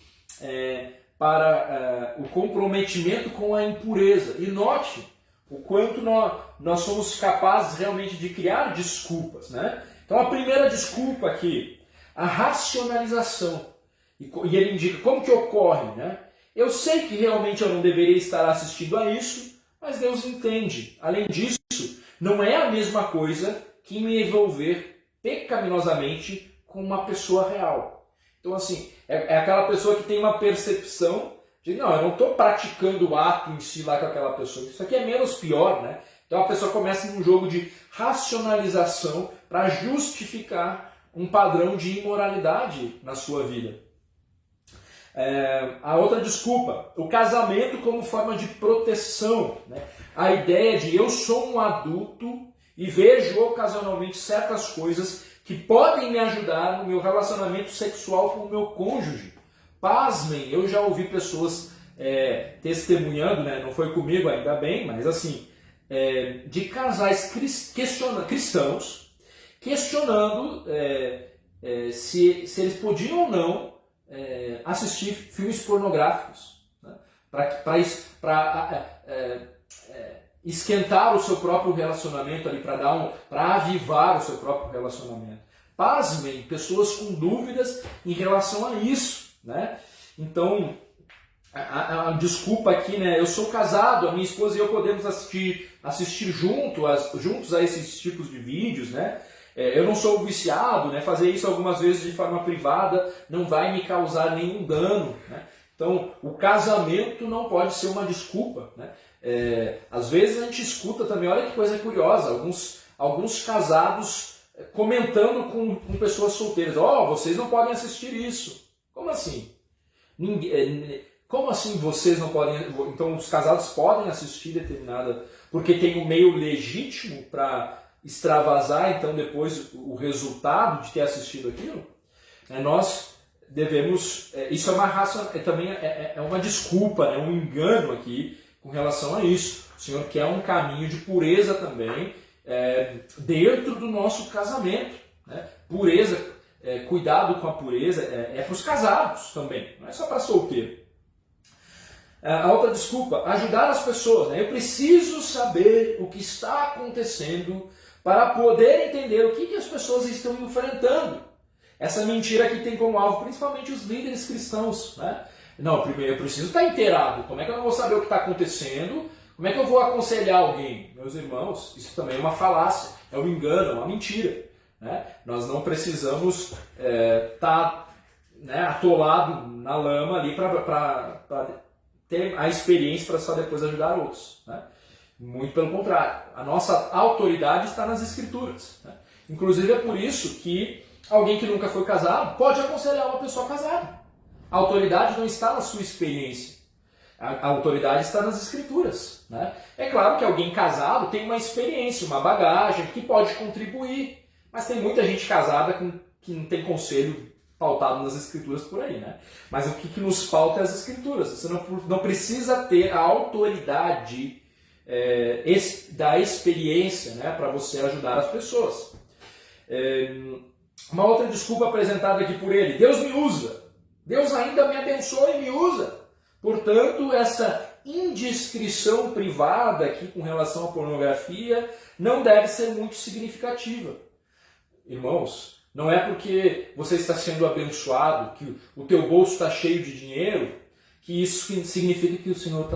para o comprometimento com a impureza. E note o quanto nós somos capazes realmente de criar desculpas. Né? Então a primeira desculpa aqui, a racionalização. E ele indica como que ocorre. Né? Eu sei que realmente eu não deveria estar assistindo a isso, mas Deus entende. Além disso, não é a mesma coisa que me envolver pecaminosamente com uma pessoa real. Então, assim, é aquela pessoa que tem uma percepção de, não, eu não estou praticando o ato em si lá com aquela pessoa. Isso aqui é menos pior, né? Então a pessoa começa num jogo de racionalização para justificar um padrão de imoralidade na sua vida. A outra desculpa, o casamento como forma de proteção. Né? A ideia de eu sou um adulto e vejo ocasionalmente certas coisas que podem me ajudar no meu relacionamento sexual com o meu cônjuge. Pasmem, eu já ouvi pessoas testemunhando, né? Não foi comigo ainda bem, mas assim, de casais cristãos questionando se eles podiam ou não assistir filmes pornográficos, né? Para esquentar o seu próprio relacionamento ali, para avivar o seu próprio relacionamento. Pasmem, pessoas com dúvidas em relação a isso, né? Então, a desculpa aqui, né? Eu sou casado, a minha esposa e eu podemos assistir juntos a esses tipos de vídeos, né? Eu não sou viciado, né? Fazer isso algumas vezes de forma privada não vai me causar nenhum dano, né? Então, o casamento não pode ser uma desculpa, né? Às vezes a gente escuta também, olha que coisa curiosa, alguns casados comentando com pessoas solteiras: vocês não podem assistir isso. Como assim? Como assim vocês não podem? Então os casados podem assistir determinada, porque tem um meio legítimo para extravasar então depois o resultado de ter assistido aquilo? Nós devemos, isso é uma raça, também é uma desculpa, um engano aqui com relação a isso. O Senhor quer um caminho de pureza também dentro do nosso casamento, né? Pureza, cuidado com a pureza é para os casados também, não é só para solteiro. A outra desculpa, ajudar as pessoas, né? Eu preciso saber o que está acontecendo para poder entender o que as pessoas estão enfrentando. Essa mentira que tem como alvo principalmente os líderes cristãos, né? Não, primeiro eu preciso estar inteirado. Como é que eu não vou saber o que está acontecendo? Como é que eu vou aconselhar alguém? Meus irmãos, isso também é uma falácia, é um engano, é uma mentira. Né? Nós não precisamos estar atolado na lama ali para ter a experiência para só depois ajudar outros. Né? Muito pelo contrário. A nossa autoridade está nas Escrituras. Né? Inclusive é por isso que alguém que nunca foi casado pode aconselhar uma pessoa casada. A autoridade não está na sua experiência. A autoridade está nas Escrituras. Né? É claro que alguém casado tem uma experiência, uma bagagem que pode contribuir. Mas tem muita gente casada que não tem conselho pautado nas Escrituras por aí. Né? Mas o que nos pauta é as Escrituras. Você não precisa ter a autoridade da experiência, né, para você ajudar as pessoas. Uma outra desculpa apresentada aqui por ele: Deus me usa. Deus ainda me abençoa e me usa. Portanto, essa indiscrição privada aqui com relação à pornografia não deve ser muito significativa. Irmãos, não é porque você está sendo abençoado, que o teu bolso está cheio de dinheiro, que isso significa que o Senhor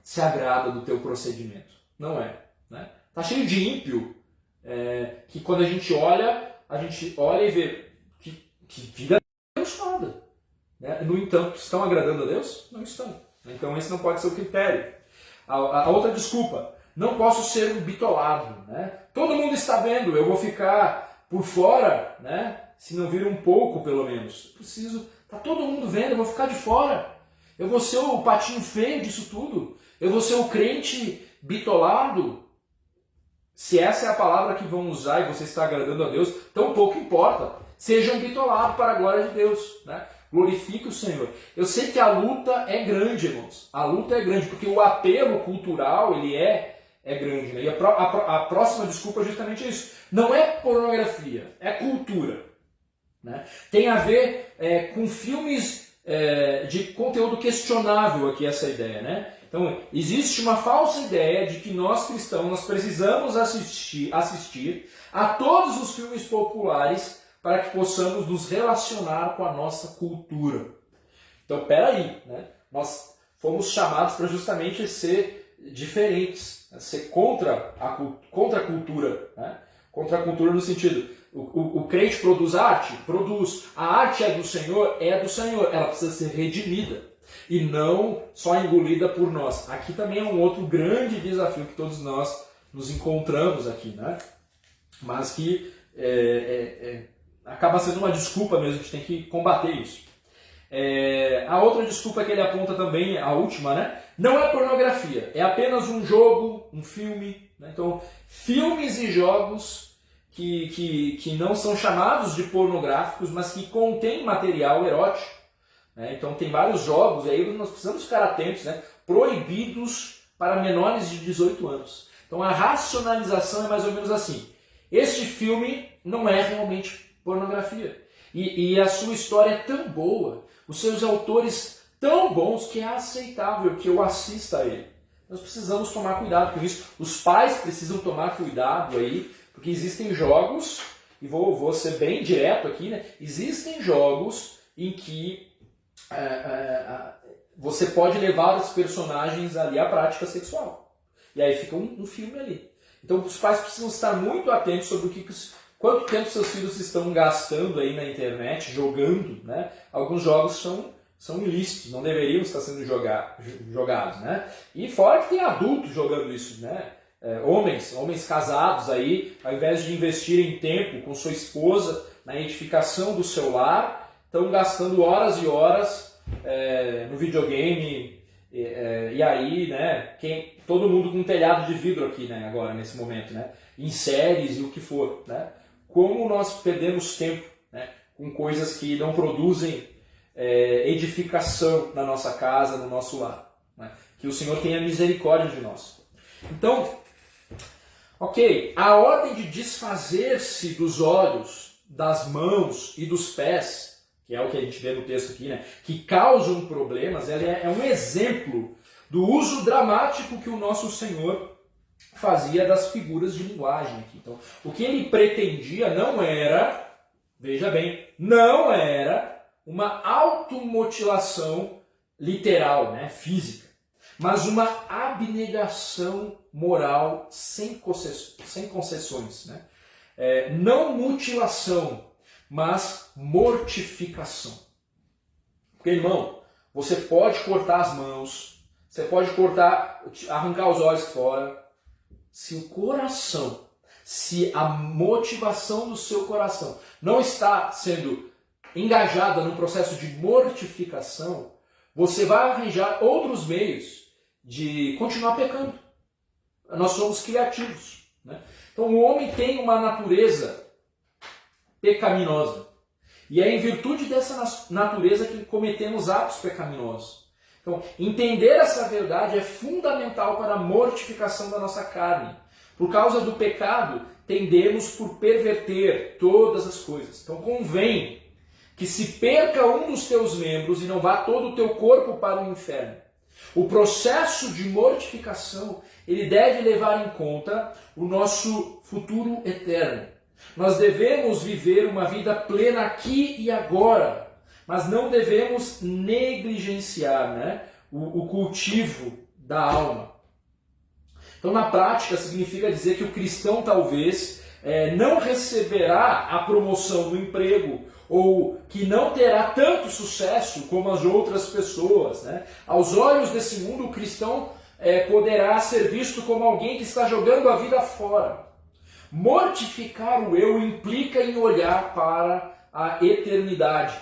se agrada do teu procedimento. Não é. Né? Está cheio de ímpio, que quando a gente olha e vê que vida abençoada. Né? No entanto, estão agradando a Deus? Não estão. Então esse não pode ser o critério. A outra desculpa, não posso ser um bitolado. Né? Todo mundo está vendo, eu vou ficar por fora, né? Se não vir um pouco pelo menos. Está todo mundo vendo, eu vou ficar de fora. Eu vou ser o patinho feio disso tudo. Eu vou ser o crente bitolado. Se essa é a palavra que vão usar e você está agradando a Deus, tão pouco importa. Seja um bitolado para a glória de Deus. Né? Glorifique o Senhor. Eu sei que a luta é grande, irmãos. A luta é grande, porque o apelo cultural ele é grande. Né? E a próxima desculpa é justamente isso. Não é pornografia, é cultura. Né? Tem a ver com filmes de conteúdo questionável aqui, essa ideia. Né? Então, existe uma falsa ideia de que nós cristãos nós precisamos assistir a todos os filmes populares para que possamos nos relacionar com a nossa cultura. Então, peraí, né? Nós fomos chamados para justamente ser diferentes, né? Ser contra a cultura. Né? Contra a cultura no sentido, o crente produz arte? Produz. A arte é do Senhor? É do Senhor. Ela precisa ser redimida e não só engolida por nós. Aqui também é um outro grande desafio que todos nós nos encontramos aqui, né? Mas que acaba sendo uma desculpa mesmo, a gente tem que combater isso. A outra desculpa que ele aponta também, a última, né? Não é pornografia, é apenas um jogo, um filme. Né? Então, filmes e jogos que não são chamados de pornográficos, mas que contêm material erótico. Né? Então, tem vários jogos, e aí nós precisamos ficar atentos, né? Proibidos para menores de 18 anos. Então, a racionalização é mais ou menos assim. Este filme não é realmente pornografia. E a sua história é tão boa, os seus autores tão bons, que é aceitável que eu assista a ele. Nós precisamos tomar cuidado com isso. Os pais precisam tomar cuidado aí, porque existem jogos, e vou ser bem direto aqui, né? Existem jogos em que você pode levar os personagens ali à prática sexual. E aí fica um filme ali. Então os pais precisam estar muito atentos sobre quanto tempo seus filhos estão gastando aí na internet, jogando. Né? Alguns jogos são ilícitos, não deveriam estar sendo jogados. Né? E fora que tem adultos jogando isso. Né? Homens casados aí, ao invés de investirem tempo com sua esposa na edificação do seu lar, estão gastando horas e horas no videogame. E aí, né, todo mundo com um telhado de vidro aqui, né, agora, nesse momento, né, em séries e o que for. Né? Como nós perdemos tempo, né, com coisas que não produzem edificação na nossa casa, no nosso lar. Né? Que o Senhor tenha misericórdia de nós. Então, ok, a ordem de desfazer-se dos olhos, das mãos e dos pés, que é o que a gente vê no texto aqui, né, que causam problemas, ela é um exemplo do uso dramático que o nosso Senhor fazia das figuras de linguagem aqui. Então, o que ele pretendia não era, veja bem, não era uma automutilação literal, né, física, mas uma abnegação moral sem concessões. Né? Não mutilação, mas mortificação. Porque, irmão, você pode cortar as mãos, você pode arrancar os olhos fora, se o coração, se a motivação do seu coração não está sendo engajada no processo de mortificação, você vai arranjar outros meios de continuar pecando. Nós somos criativos. Né? Então o homem tem uma natureza pecaminosa. E é em virtude dessa natureza que cometemos atos pecaminosos. Então, entender essa verdade é fundamental para a mortificação da nossa carne. Por causa do pecado, tendemos por perverter todas as coisas. Então, convém que se perca um dos teus membros e não vá todo o teu corpo para o inferno. O processo de mortificação, ele deve levar em conta o nosso futuro eterno. Nós devemos viver uma vida plena aqui e agora, mas não devemos negligenciar, né, o cultivo da alma. Então, na prática, significa dizer que o cristão talvez não receberá a promoção do emprego, ou que não terá tanto sucesso como as outras pessoas, né? Aos olhos desse mundo, o cristão poderá ser visto como alguém que está jogando a vida fora. Mortificar o eu implica em olhar para a eternidade.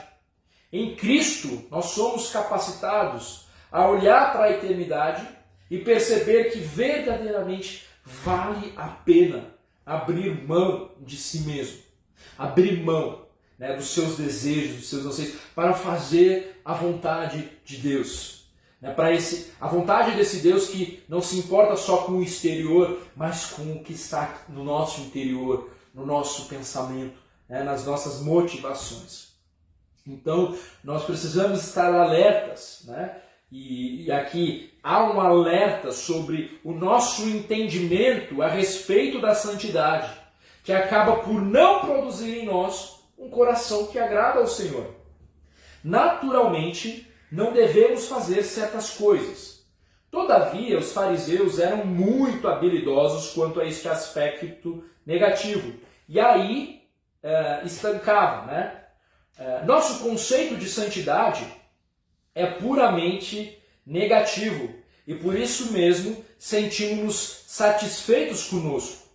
Em Cristo, nós somos capacitados a olhar para a eternidade e perceber que verdadeiramente vale a pena abrir mão de si mesmo, abrir mão, né, dos seus desejos, dos seus anseios, para fazer a vontade de Deus. Né, a vontade desse Deus que não se importa só com o exterior, mas com o que está no nosso interior, no nosso pensamento, né, nas nossas motivações. Então, nós precisamos estar alertas, né? E aqui há um alerta sobre o nosso entendimento a respeito da santidade, que acaba por não produzir em nós um coração que agrada ao Senhor. Naturalmente, não devemos fazer certas coisas. Todavia, os fariseus eram muito habilidosos quanto a este aspecto negativo. E aí estancavam, né? Nosso conceito de santidade é puramente negativo e por isso mesmo sentimos-nos satisfeitos conosco.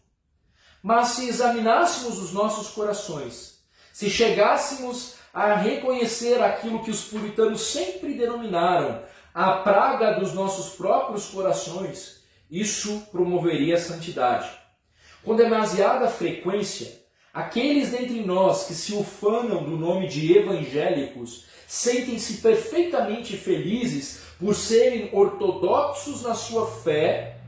Mas se examinássemos os nossos corações, se chegássemos a reconhecer aquilo que os puritanos sempre denominaram a praga dos nossos próprios corações, isso promoveria a santidade. Com demasiada frequência, aqueles dentre nós que se ufanam do nome de evangélicos sentem-se perfeitamente felizes por serem ortodoxos na sua fé,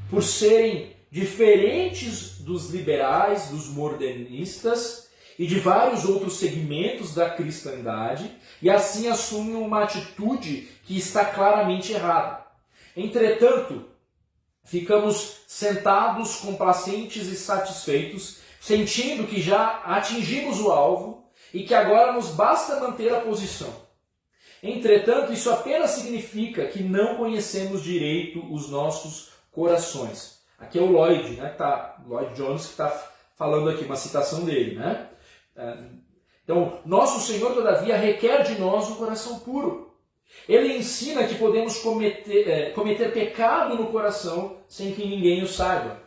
por serem diferentes dos liberais, dos modernistas e de vários outros segmentos da cristandade, e assim assumem uma atitude que está claramente errada. Entretanto, ficamos sentados, complacentes e satisfeitos, sentindo que já atingimos o alvo e que agora nos basta manter a posição. Entretanto, isso apenas significa que não conhecemos direito os nossos corações. Aqui é o Lloyd, né, Lloyd Jones, que está falando aqui, uma citação dele, né? Então, nosso Senhor, todavia, requer de nós um coração puro. Ele ensina que podemos cometer pecado no coração sem que ninguém o saiba.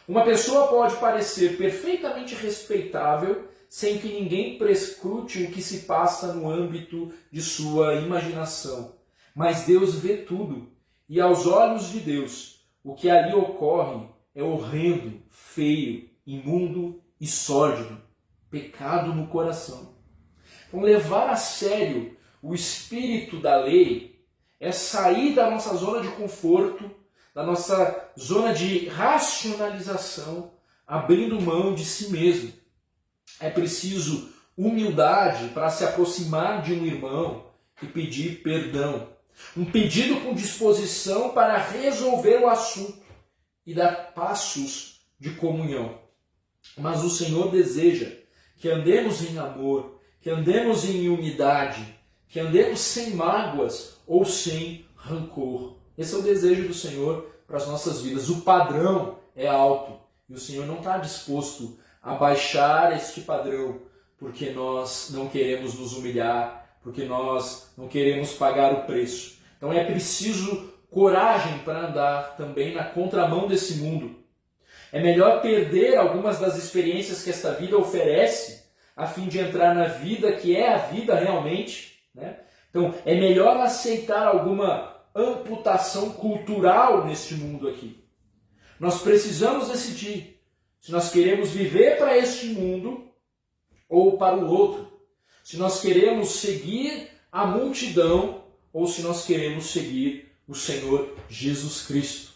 Uma pessoa pode parecer perfeitamente respeitável sem que ninguém prescrute o que se passa no âmbito de sua imaginação. Mas Deus vê tudo, e aos olhos de Deus, o que ali ocorre é horrendo, feio, imundo e sórdido. Pecado no coração. Então, levar a sério o espírito da lei é sair da nossa zona de conforto, da nossa zona de racionalização, abrindo mão de si mesmo. É preciso humildade para se aproximar de um irmão e pedir perdão. Um pedido com disposição para resolver o assunto e dar passos de comunhão. Mas o Senhor deseja que andemos em amor, que andemos em unidade, que andemos sem mágoas ou sem rancor. Esse é o desejo do Senhor para as nossas vidas. O padrão é alto e o Senhor não está disposto a baixar este padrão porque nós não queremos nos humilhar, porque nós não queremos pagar o preço. Então é preciso coragem para andar também na contramão desse mundo. É melhor perder algumas das experiências que esta vida oferece a fim de entrar na vida que é a vida realmente, né? Então é melhor aceitar alguma amputação cultural neste mundo aqui. Nós precisamos decidir se nós queremos viver para este mundo ou para o outro. Se nós queremos seguir a multidão ou se nós queremos seguir o Senhor Jesus Cristo.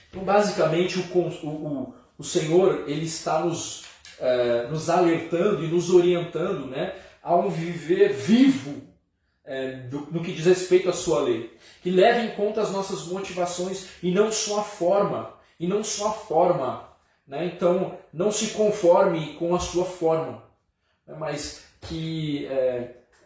Então, basicamente, o Senhor ele está nos alertando e nos orientando, né, a um viver vivo no que diz respeito à sua lei, que leve em conta as nossas motivações e não só a forma, né? Então, não se conforme com a sua forma, né? Mas que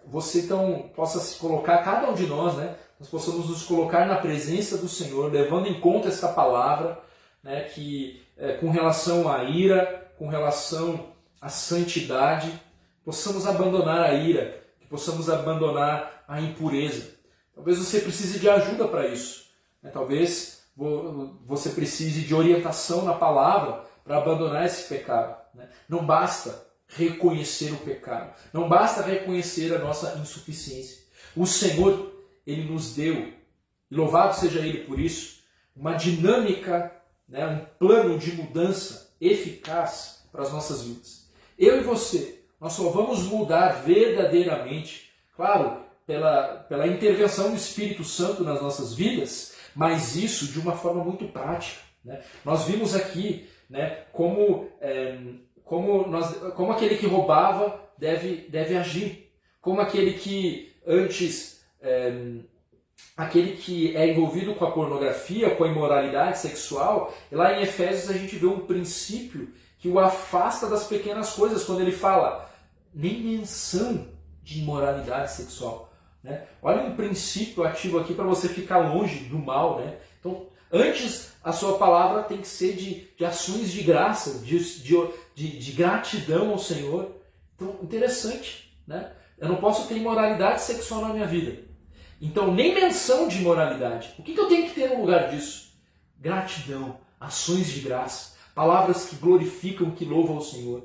você então possa se colocar, cada um de nós, né? Nós possamos nos colocar na presença do Senhor, levando em conta esta palavra, né? Que com relação à ira, com relação à santidade, possamos abandonar a ira, que possamos abandonar a impureza. Talvez você precise de ajuda para isso, né? Talvez você precise de orientação na palavra para abandonar esse pecado, né? Não basta reconhecer o pecado, não basta reconhecer a nossa insuficiência. O Senhor, Ele nos deu, e louvado seja Ele por isso, uma dinâmica, né? Um plano de mudança eficaz para as nossas vidas. Eu e você, nós só vamos mudar verdadeiramente, claro, pela intervenção do Espírito Santo nas nossas vidas, mas isso de uma forma muito prática, né? Nós vimos aqui, né, como aquele que roubava deve agir, como aquele que antes, aquele que é envolvido com a pornografia, com a imoralidade sexual. Lá em Efésios a gente vê um princípio que o afasta das pequenas coisas, quando ele fala nem menção de imoralidade sexual, né? Olha um princípio ativo aqui para você ficar longe do mal, né? Então, antes a sua palavra tem que ser de ações de graça, de gratidão ao Senhor. Então, interessante, né? Eu não posso ter imoralidade sexual na minha vida. Então, nem menção de imoralidade. O que eu tenho que ter no lugar disso? Gratidão, ações de graça, palavras que glorificam, que louvam ao Senhor.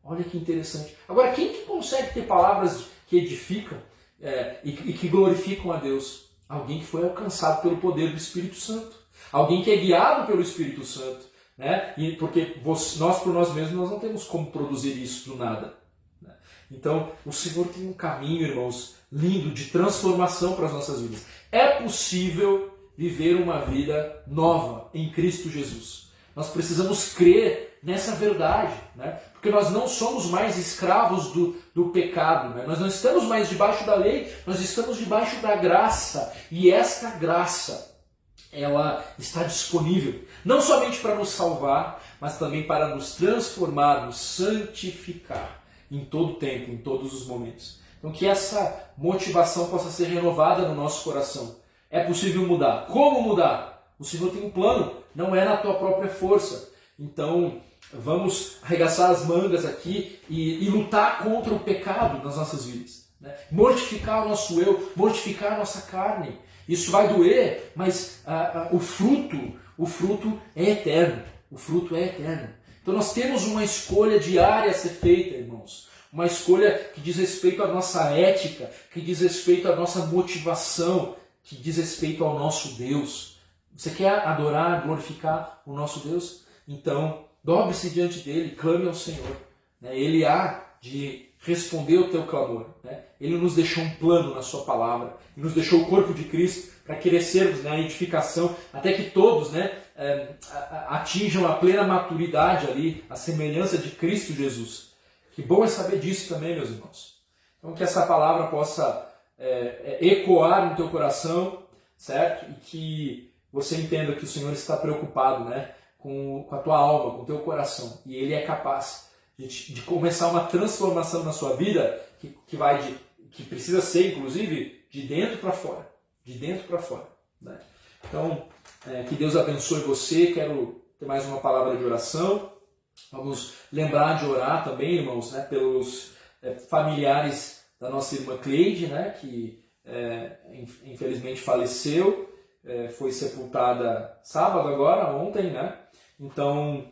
Olha que interessante. Agora, quem que consegue ter palavras que edificam e que glorificam a Deus? Alguém que foi alcançado pelo poder do Espírito Santo. Alguém que é guiado pelo Espírito Santo, né? Porque nós, por nós mesmos, nós não temos como produzir isso do nada, né? Então, o Senhor tem um caminho, irmãos, lindo de transformação para as nossas vidas. É possível viver uma vida nova em Cristo Jesus. Nós precisamos crer nessa verdade, né? Porque nós não somos mais escravos do pecado, né? Nós não estamos mais debaixo da lei, nós estamos debaixo da graça. E esta graça, ela está disponível, não somente para nos salvar, mas também para nos transformar, nos santificar em todo o tempo, em todos os momentos. Então que essa motivação possa ser renovada no nosso coração. É possível mudar. Como mudar? O Senhor tem um plano, não é na tua própria força. Então vamos arregaçar as mangas aqui e lutar contra o pecado nas nossas vidas, né? Mortificar o nosso eu, mortificar a nossa carne. Isso vai doer, mas o fruto é eterno. O fruto é eterno. Então nós temos uma escolha diária a ser feita, irmãos. Uma escolha que diz respeito à nossa ética, que diz respeito à nossa motivação, que diz respeito ao nosso Deus. Você quer adorar, glorificar o nosso Deus? Então, dobre-se diante dele, clame ao Senhor, né? Ele há de responder o teu clamor, né? Ele nos deixou um plano na sua palavra, e nos deixou o corpo de Cristo para crescermos na edificação, até que todos, né, atinjam a plena maturidade ali, a semelhança de Cristo Jesus. Que bom é saber disso também, meus irmãos. Então que essa palavra possa ecoar no teu coração, certo? E que você entenda que o Senhor está preocupado, né, com a tua alma, com o teu coração. E Ele é capaz de começar uma transformação na sua vida que precisa ser, inclusive, de dentro para fora. De dentro para fora, né? Então, que Deus abençoe você. Quero ter mais uma palavra de oração. Vamos lembrar de orar também, irmãos, né, pelos familiares da nossa irmã Cleide, né, que infelizmente faleceu, foi sepultada sábado agora, ontem, né? Então,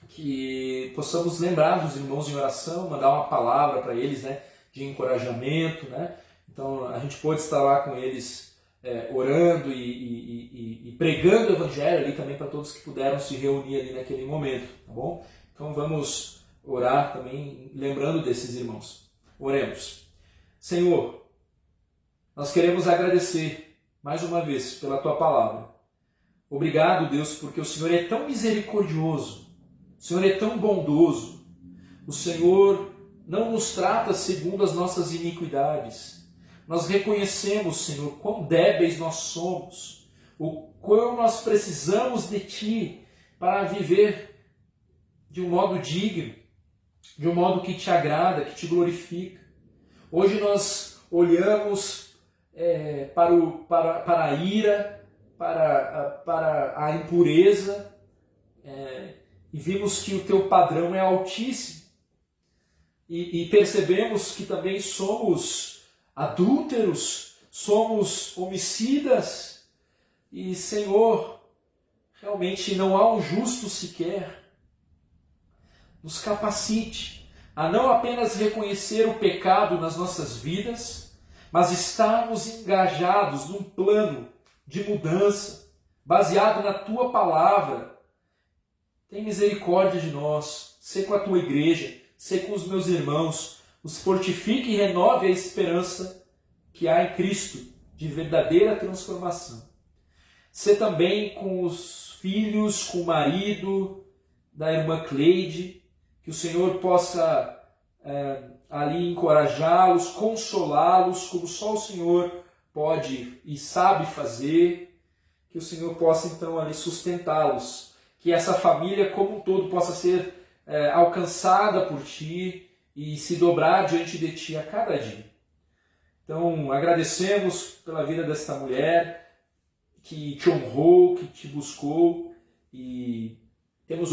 que possamos lembrar dos irmãos em oração, mandar uma palavra para eles, né, de encorajamento, né? Então, a gente pode estar lá com eles orando e pregando o Evangelho ali também para todos que puderam se reunir ali naquele momento, tá bom? Então, vamos orar também lembrando desses irmãos. Oremos. Senhor, nós queremos agradecer mais uma vez pela Tua Palavra. Obrigado, Deus, porque o Senhor é tão misericordioso, o Senhor é tão bondoso, o Senhor não nos trata segundo as nossas iniquidades. Nós reconhecemos, Senhor, quão débeis nós somos, o quão nós precisamos de Ti para viver de um modo digno, de um modo que Te agrada, que Te glorifica. Hoje nós olhamos para a ira, para a impureza, e vimos que o Teu padrão é altíssimo. E percebemos que também somos adúlteros, somos homicidas, e, Senhor, realmente não há um justo sequer. Nos capacite a não apenas reconhecer o pecado nas nossas vidas, mas estarmos engajados num plano de mudança, baseado na Tua palavra. Tem misericórdia de nós, sê com a Tua igreja, sê com os meus irmãos, os fortifique e renove a esperança que há em Cristo, de verdadeira transformação. Sê também com os filhos, com o marido da irmã Cleide, que o Senhor possa ali encorajá-los, consolá-los, como só o Senhor pode e sabe fazer, que o Senhor possa então ali sustentá-los, que essa família como um todo possa ser alcançada por Ti e se dobrar diante de Ti a cada dia. Então agradecemos pela vida desta mulher que Te honrou, que Te buscou, e temos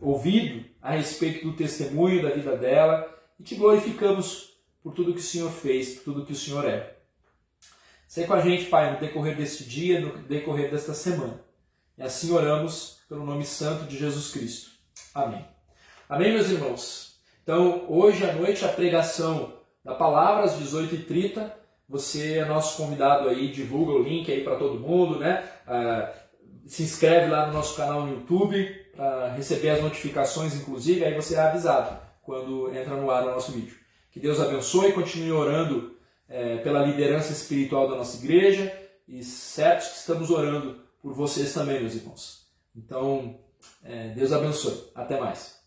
ouvido a respeito do testemunho da vida dela e Te glorificamos por tudo que o Senhor fez, por tudo que o Senhor é. Sê com a gente, Pai, no decorrer deste dia, no decorrer desta semana. E assim oramos pelo nome santo de Jesus Cristo. Amém. Amém, meus irmãos? Então, hoje à noite, a pregação da palavra, às 18h30. Você é nosso convidado aí, divulga o link aí para todo mundo, né? Se inscreve lá no nosso canal no YouTube, para receber as notificações, inclusive, aí você é avisado quando entra no ar o nosso vídeo. Que Deus abençoe e continue orando pela liderança espiritual da nossa igreja, e certos que estamos orando por vocês também, meus irmãos. Então, Deus abençoe. Até mais.